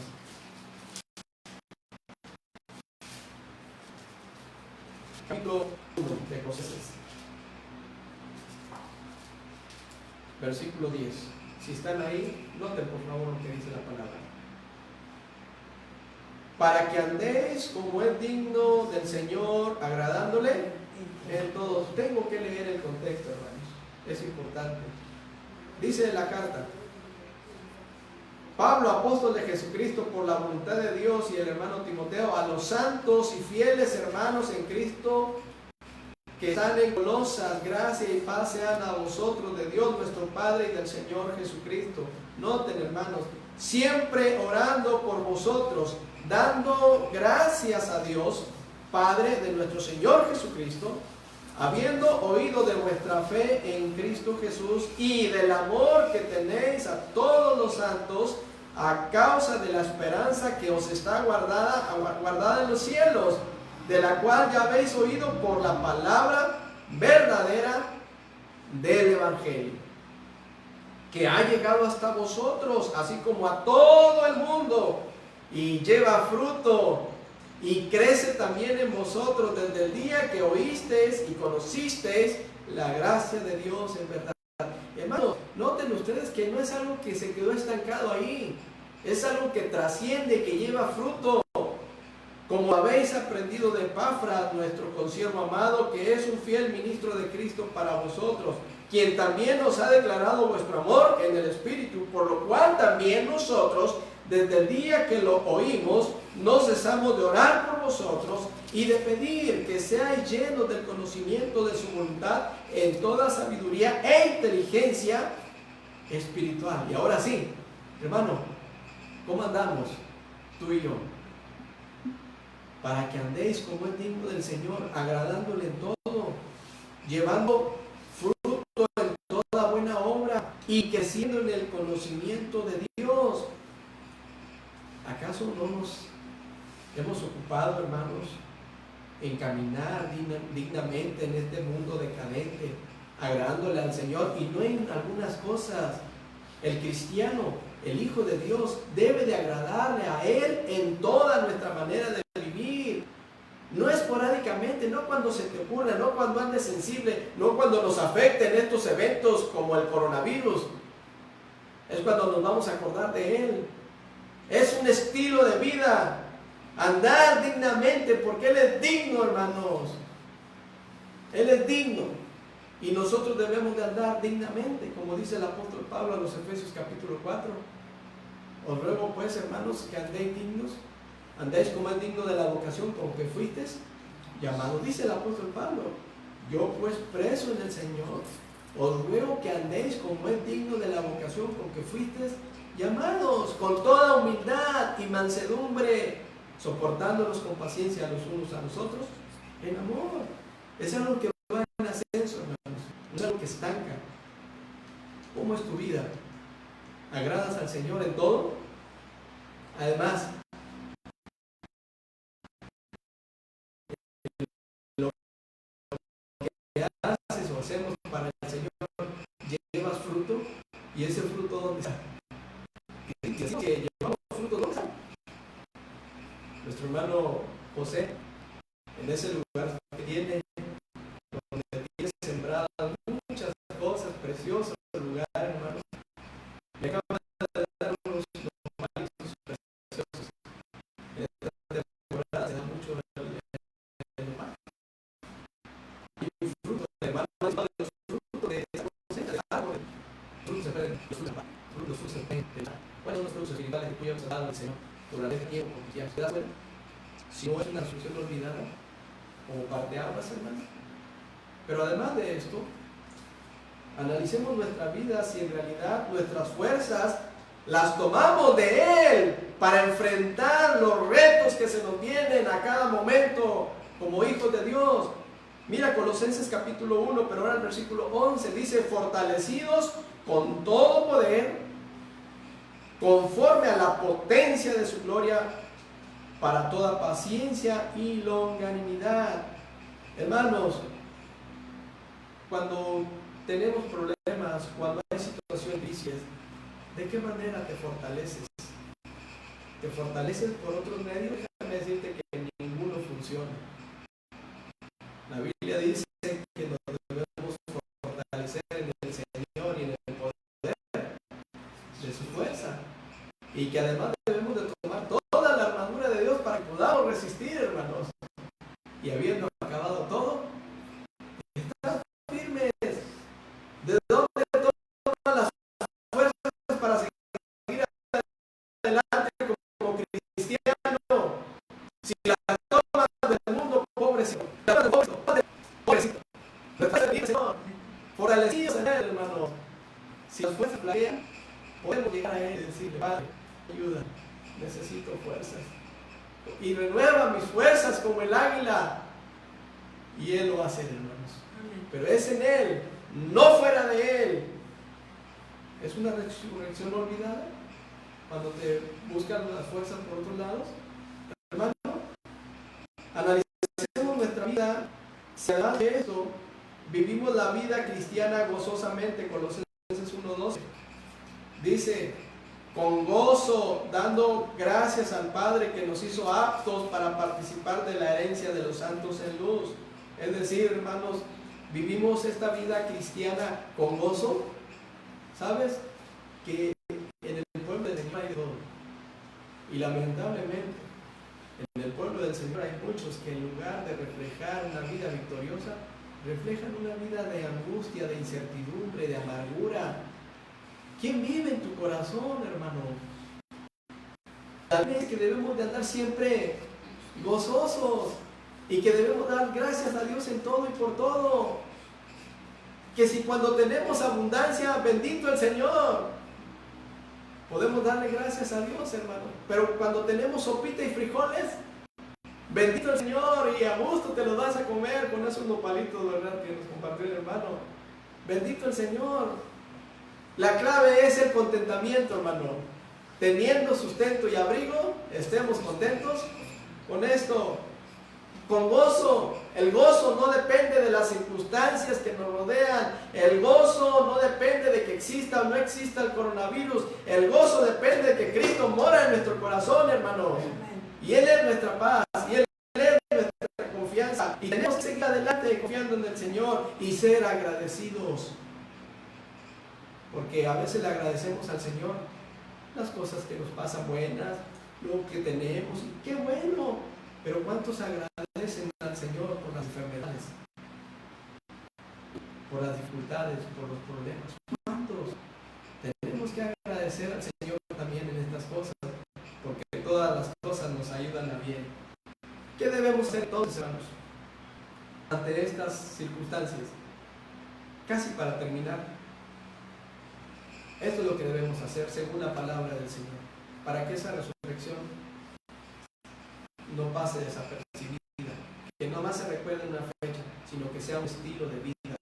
Capítulo 1 de Colosenses, versículo 10. Si están ahí, noten por favor lo que dice la palabra. Para que andéis como es digno del Señor, agradándole en todos. Tengo que leer el contexto, hermanos. Es importante. Dice la carta: Pablo, apóstol de Jesucristo por la voluntad de Dios, y el hermano Timoteo, a los santos y fieles hermanos en Cristo que están en Colosas, gracia y paz sean a vosotros de Dios nuestro Padre y del Señor Jesucristo. Noten, hermanos, siempre orando por vosotros, dando gracias a Dios, Padre de nuestro Señor Jesucristo, habiendo oído de vuestra fe en Cristo Jesús y del amor que tenéis a todos los santos, a causa de la esperanza que os está guardada en los cielos, de la cual ya habéis oído por la palabra verdadera del Evangelio, que ha llegado hasta vosotros, así como a todo el mundo, y lleva fruto, y crece también en vosotros desde el día que oísteis y conocisteis la gracia de Dios en verdad. Hermanos, noten ustedes que no es algo que se quedó estancado ahí, es algo que trasciende, que lleva fruto. Como habéis aprendido de Epafras, nuestro consiervo amado, que es un fiel ministro de Cristo para vosotros, quien también os ha declarado vuestro amor en el Espíritu, por lo cual también nosotros, desde el día que lo oímos, no cesamos de orar por vosotros y de pedir que seáis llenos del conocimiento de su voluntad en toda sabiduría e inteligencia espiritual. Y ahora sí, hermano, ¿cómo andamos tú y yo? Para que andéis como es digno del Señor, agradándole en todo, llevando fruto en toda buena obra y creciendo en el conocimiento de Dios. ¿Acaso no nos hemos ocupado, hermanos, en caminar dignamente en este mundo decadente, agradándole al Señor y no en algunas cosas? El cristiano, el Hijo de Dios, debe de agradarle a Él en toda nuestra manera de vivir. No esporádicamente, no cuando se te ocurra, no cuando andes sensible, no cuando nos afecten estos eventos como el coronavirus. Es cuando nos vamos a acordar de Él. Es un estilo de vida, andar dignamente, porque Él es digno, hermanos. Él es digno. Y nosotros debemos de andar dignamente, como dice el apóstol Pablo a los Efesios capítulo 4. Os ruego pues, hermanos, que andéis dignos, andéis como es digno de la vocación con que fuisteis llamados. Dice el apóstol Pablo: yo pues preso en el Señor, os ruego que andéis como es digno de la vocación con que fuisteis llamados, con toda humildad y mansedumbre, soportándonos con paciencia los unos a los otros en amor. Es algo que va en ascenso, hermanos, no es algo que estanca. ¿Cómo es tu vida? ¿Agradas al Señor en todo? Además, lo ¿Y ese fruto dónde está? Que llevamos fruto, ¿dónde está? Nuestro hermano José, en ese lugar que tiene, donde tiene sembradas muchas cosas preciosas, lugar, hermanos, me acaba de dar unos malitos preciosos. En esta temporada se da mucho el mar. Y un fruto, hermano, de los frutos de esa cosecha del árbol. Frutos se pueden, los frutos se pueden. ¿Cuáles son los frutos espirituales que tú llevas dado al Señor durante este tiempo? ¿Te das cuenta? Si no es una resolución olvidada, como parteaguas, hermano. Pero además de esto, analicemos nuestra vida si en realidad nuestras fuerzas las tomamos de Él para enfrentar los retos que se nos vienen a cada momento como hijos de Dios. Mira Colosenses capítulo 1, pero ahora el versículo 11 dice: fortalecidos con todo poder, conforme a la potencia de su gloria, para toda paciencia y longanimidad. Hermanos, cuando tenemos problemas, cuando hay situaciones difíciles, ¿de qué manera te fortaleces? ¿Te fortaleces por otros medios? Déjame decirte que ninguno funciona. La Biblia dice que nos debemos fortalecer en el Señor y en el poder de su fuerza, y que además debemos de tomar toda la armadura de Dios para que podamos resistir, hermanos. Y habiendo acabado todo, estar firmes. ¿De dónde toman las fuerzas para seguir adelante como cristiano? Si las tomas del mundo, pobrecito, pobrecito, no está bien, Señor, fortalecidos en Él, hermano. Si las fuerzas flaquean, podemos llegar a Él y decirle: Padre, ayuda, necesito fuerzas, y renueva mis fuerzas como el águila. Y Él lo va a hacer, hermanos. Pero es en Él, no fuera de Él. Es una resurrección olvidada cuando te buscan las fuerzas por otros lados. Hermano, analicemos nuestra vida. Si además de esto vivimos la vida cristiana gozosamente, Colosenses 1:12 dice: con gozo, dando gracias al Padre que nos hizo aptos para participar de la herencia de los santos en luz. Es decir, hermanos, vivimos esta vida cristiana con gozo. ¿Sabes? Que en el pueblo del Señor hay todo. Y lamentablemente, en el pueblo del Señor hay muchos que en lugar de reflejar una vida victoriosa, reflejan una vida de angustia, de incertidumbre, de amargura. ¿Quién vive en tu corazón, hermano? También es que debemos de andar siempre gozosos y que debemos dar gracias a Dios en todo y por todo. Que si cuando tenemos abundancia, bendito el Señor, podemos darle gracias a Dios, hermano. Pero cuando tenemos sopita y frijoles, bendito el Señor, y a gusto te los vas a comer con esos nopalitos, ¿verdad?, que nos compartió el hermano. Bendito el Señor. La clave es el contentamiento, hermano. Teniendo sustento y abrigo, estemos contentos con esto, con gozo. El gozo no depende de las circunstancias que nos rodean. El gozo no depende de que exista o no exista el coronavirus. El gozo depende de que Cristo mora en nuestro corazón, hermano. Y Él es nuestra paz, y Él es nuestra confianza. Y tenemos que seguir adelante confiando en el Señor y ser agradecidos. Porque a veces le agradecemos al Señor las cosas que nos pasan buenas, lo que tenemos, y qué bueno. Pero ¿cuántos agradecen al Señor por las enfermedades, por las dificultades, por los problemas? ¿Cuántos? Tenemos que agradecer al Señor también en estas cosas, porque todas las cosas nos ayudan a bien. ¿Qué debemos hacer entonces, hermanos, ante estas circunstancias? Casi para terminar, esto es lo que debemos hacer según la palabra del Señor, para que esa resurrección no pase desapercibida, que no más se recuerde una fecha, sino que sea un estilo de vida.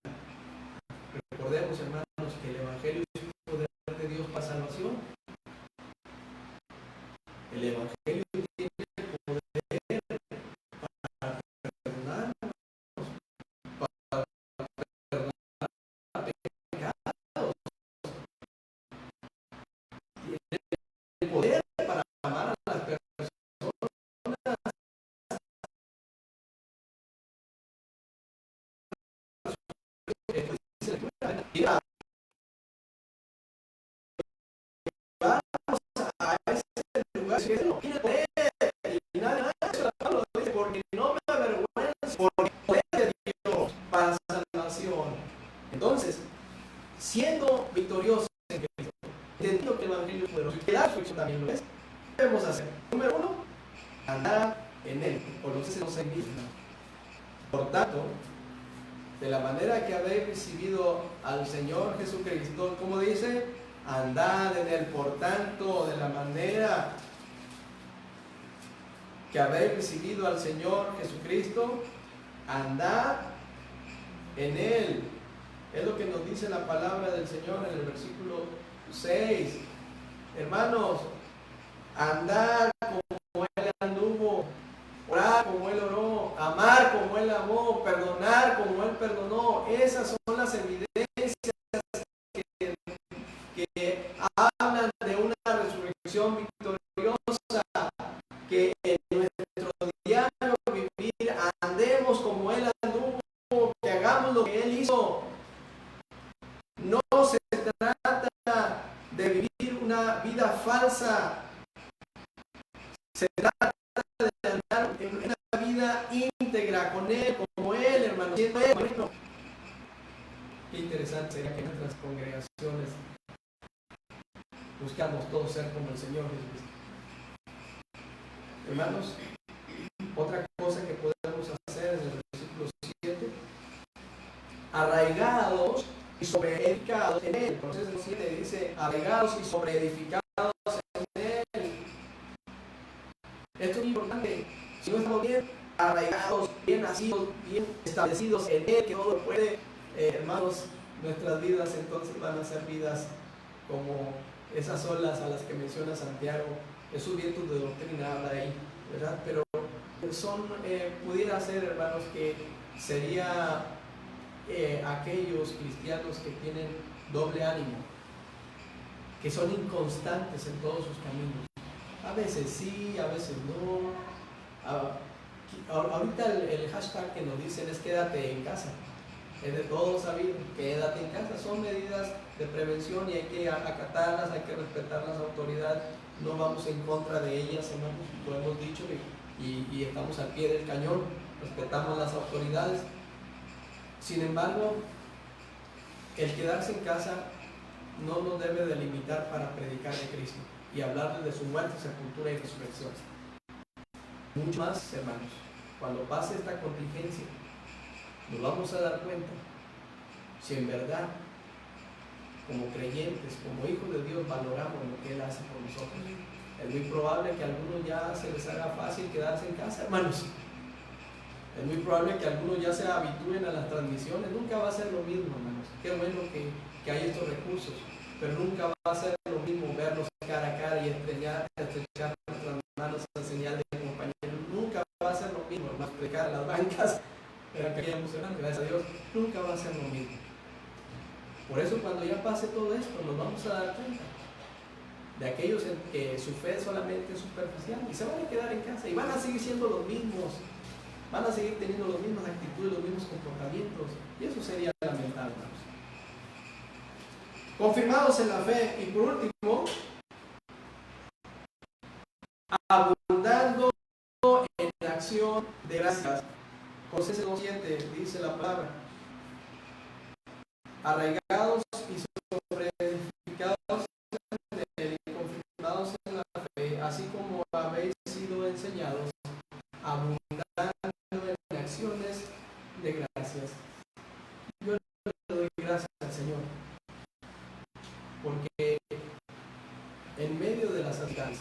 Recordemos, hermanos, que el Evangelio es un poder de Dios para salvación. El Evangelio tiene el poder para perdonarnos, para perdonar pecados. poder para amar a las personas. Vamos a ese lugar que no tiene poder, y nadie más lo dice, porque no me avergüenzo, porque el poder de Dios para salvación. Entonces, siendo victoriosos en Cristo, entendiendo que el Evangelio es poderoso y que la resurrección también lo es, ¿qué debemos hacer? Número uno, andar en él. Colosenses 2:6. Por tanto, de la manera que habéis recibido al Señor Jesucristo, como dice, andad en él. Por tanto, de la manera que habéis recibido al Señor Jesucristo, andad en él. Es lo que nos dice la palabra del Señor en el versículo 6. Hermanos, andar como Él anduvo, orar como Él oró, amar como Él amó, perdonar como Él perdonó. Esas son las evidencias que hablan de una resurrección victoriosa, que en nuestro diario vivir andemos como Él anduvo, que hagamos lo que Él hizo. No se trata de vivir una vida falsa, se trata de andar en una vida íntegra con Él, como Él, hermano, siendo Él. Bueno, qué interesante sería que en nuestras congregaciones buscamos todos ser como el Señor Jesucristo. Hermanos, otra cosa que podemos hacer en el versículo 7, arraigados y sobreedificados en Él. Entonces el 7 dice, arraigados y sobreedificados en Él. Esto es importante. Si no estamos bien arraigados, bien nacidos, bien establecidos en Él, que todo lo puede, hermanos, nuestras vidas entonces van a ser vidas como esas olas a las que menciona Santiago. Esos vientos de doctrina habla ahí, ¿verdad? Pero son, pudiera ser, hermanos, que sería aquellos cristianos que tienen doble ánimo, que son inconstantes en todos sus caminos. A veces sí, a veces no. Ahorita el hashtag que nos dicen es quédate en casa. Es de todos sabido, quédate en casa. Son medidas de prevención y hay que acatarlas, hay que respetar las autoridades. No vamos en contra de ellas, hermanos, lo hemos dicho y estamos al pie del cañón, respetamos las autoridades. Sin embargo, el quedarse en casa no nos debe de limitar para predicar de Cristo y hablarles de su muerte, sepultura y resurrección. Mucho más, hermanos, cuando pase esta contingencia, nos vamos a dar cuenta si en verdad, como creyentes, como hijos de Dios, valoramos lo que Él hace por nosotros. Es muy probable que a algunos ya se les haga fácil quedarse en casa, hermanos. Es muy probable que algunos ya se habitúen a las transmisiones. Nunca va a ser lo mismo, hermanos. Qué bueno que hay estos recursos, pero nunca va a ser lo mismo vernos cara a cara y estrechar nuestras manos en señal de compañero. Nunca va a ser lo mismo, hermanos, predicar en las bancas. Era que emocionante, gracias a Dios. Nunca va a ser lo mismo. Por eso cuando ya pase todo esto nos vamos a dar cuenta de aquellos en que su fe solamente es superficial y se van a quedar en casa y van a seguir siendo los mismos, van a seguir teniendo las mismas actitudes, los mismos comportamientos, y eso sería lamentable, hermanos. Confirmados en la fe y por último, abundando en la acción de gracias. Colosenses 2:7 dice la palabra, arraigados y sobreedificados en Él y confirmados en la fe, así como habéis sido enseñados, abundando en acciones de gracias. Yo le doy gracias al Señor, porque en medio de las ansiedades,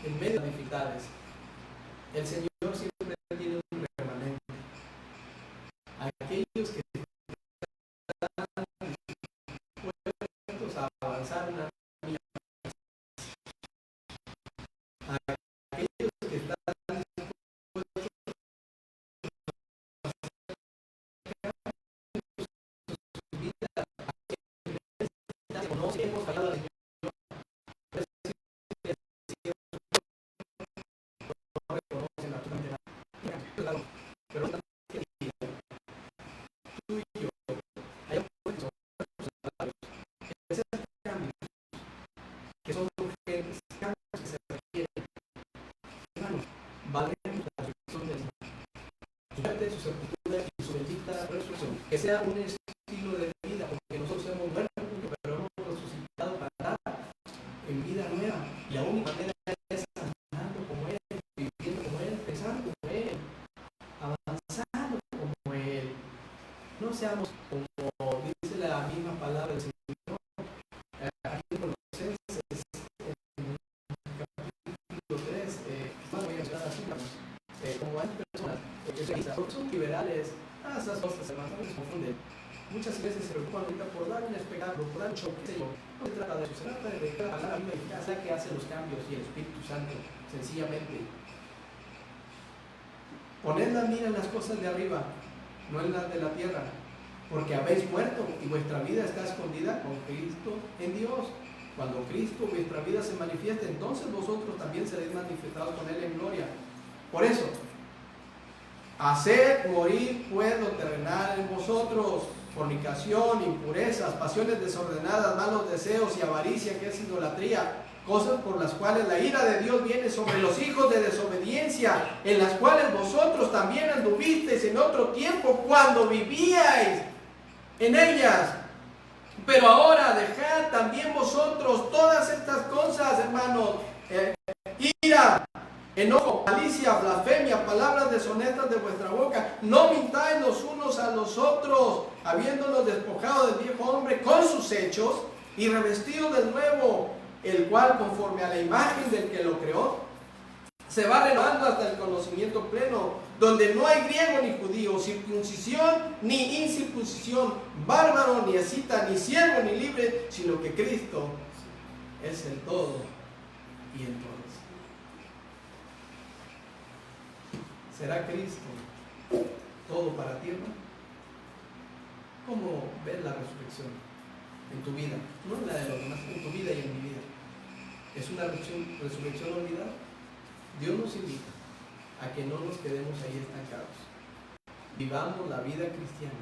en medio de las dificultades, el Señor siempre tiene un remanente. Aquellos que están dispuestos a avanzar una milla, aquellos que están dispuestos a su vida, conocemos a Dios, sea un estilo de vida, porque nosotros hemos muerto, pero hemos resucitado para dar en vida nueva. Y la única manera es andando como Él, viviendo como Él, pensando como Él, avanzando como Él. No seamos como dice la misma palabra del Señor aquí en Colosenses, en capítulo 3, no voy a mencionar así, como hay personas que son liberales, esas cosas hermanos no les confunden. Muchas veces se preocupan ahorita por dar un espectáculo, por dar un show, qué sé yo. No se trata de eso, se trata de que la palabra eficaz es la que hace los cambios y el Espíritu Santo, sencillamente. Poned la mira en las cosas de arriba, no en las de la tierra, porque habéis muerto y vuestra vida está escondida con Cristo en Dios. Cuando Cristo, vuestra vida, se manifieste, entonces vosotros también seréis manifestados con Él en gloria. Por eso, haced morir pues lo terrenal en vosotros: fornicación, impurezas, pasiones desordenadas, malos deseos y avaricia, que es idolatría, cosas por las cuales la ira de Dios viene sobre los hijos de desobediencia, en las cuales vosotros también anduvisteis en otro tiempo cuando vivíais en ellas. Pero ahora dejad también vosotros todas estas cosas, hermanos: ira, enojo, malicia, blasfemia, palabras deshonestas de vuestra boca. No mintáis los unos a los otros, habiéndonos despojado del viejo hombre con sus hechos y revestido del nuevo, el cual, conforme a la imagen del que lo creó, se va renovando hasta el conocimiento pleno, donde no hay griego ni judío, circuncisión ni incircuncisión, bárbaro ni escita, ni siervo ni libre, sino que Cristo es el todo y en todos. ¿Será Cristo todo para ti, hermano? ¿Cómo ves la resurrección en tu vida? No en la de los demás, en tu vida y en mi vida. ¿Es una resurrección olvidada? Dios nos invita a que no nos quedemos ahí estancados. Vivamos la vida cristiana,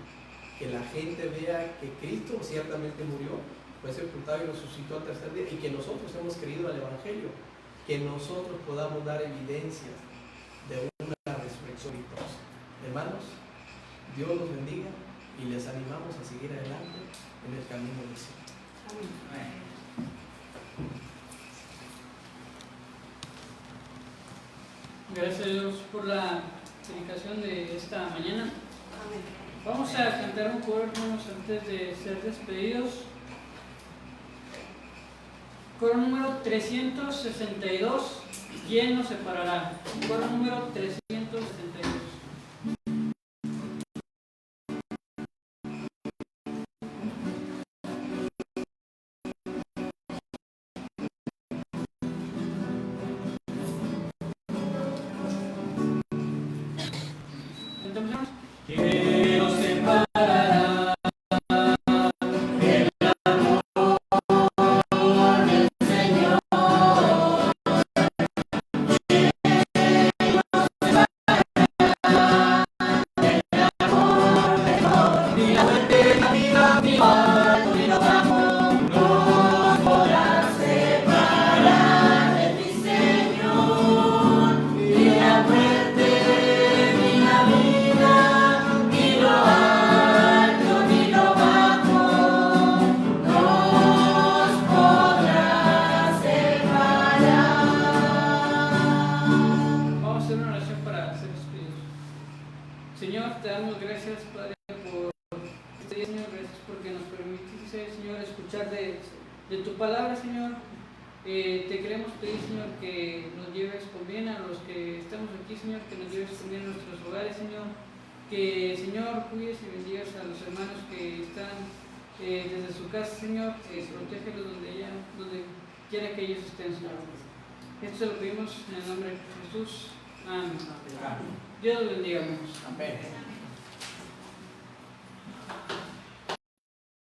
que la gente vea que Cristo ciertamente murió, fue sepultado y resucitó al tercer día, y que nosotros hemos creído al Evangelio, que nosotros podamos dar evidencias de una resurrección victoriosa. Hermanos, Dios los bendiga y les animamos a seguir adelante en el camino del Señor. Amén. Gracias a Dios por la predicación de esta mañana. Vamos a cantar un coro, hermanos, antes de ser despedidos. Coro número 362, ¿quién nos separará? Coro número 362. Entonces, ¿Quién nos separará del amor del Señor? ¿Quién nos separará del amor de Dios? Ni la muerte, ni la vida, ni mal, ni lo bajo, nos podrá separar de mi Señor. Ni la muerte, ni la vida, ni lo alto, ni lo bajo, nos podrá separar. vamos a hacer una oración para ser despedidos. Señor, te damos gracias, Padre, por este día, Señor. Gracias porque nos permitiste, Señor, escuchar de tu palabra, Señor. Te queremos pedir, Señor, que nos lleves con bien a los que estamos aquí, Señor, que nos lleves con bien a nuestros hogares, Señor. Que, Señor, cuides y bendigas a los hermanos que están desde su casa, Señor. Protégelos donde quiera que ellos estén, Señor. Esto se lo pedimos en el nombre de Jesús. Amén. Dios los bendiga, hermanos. Amén.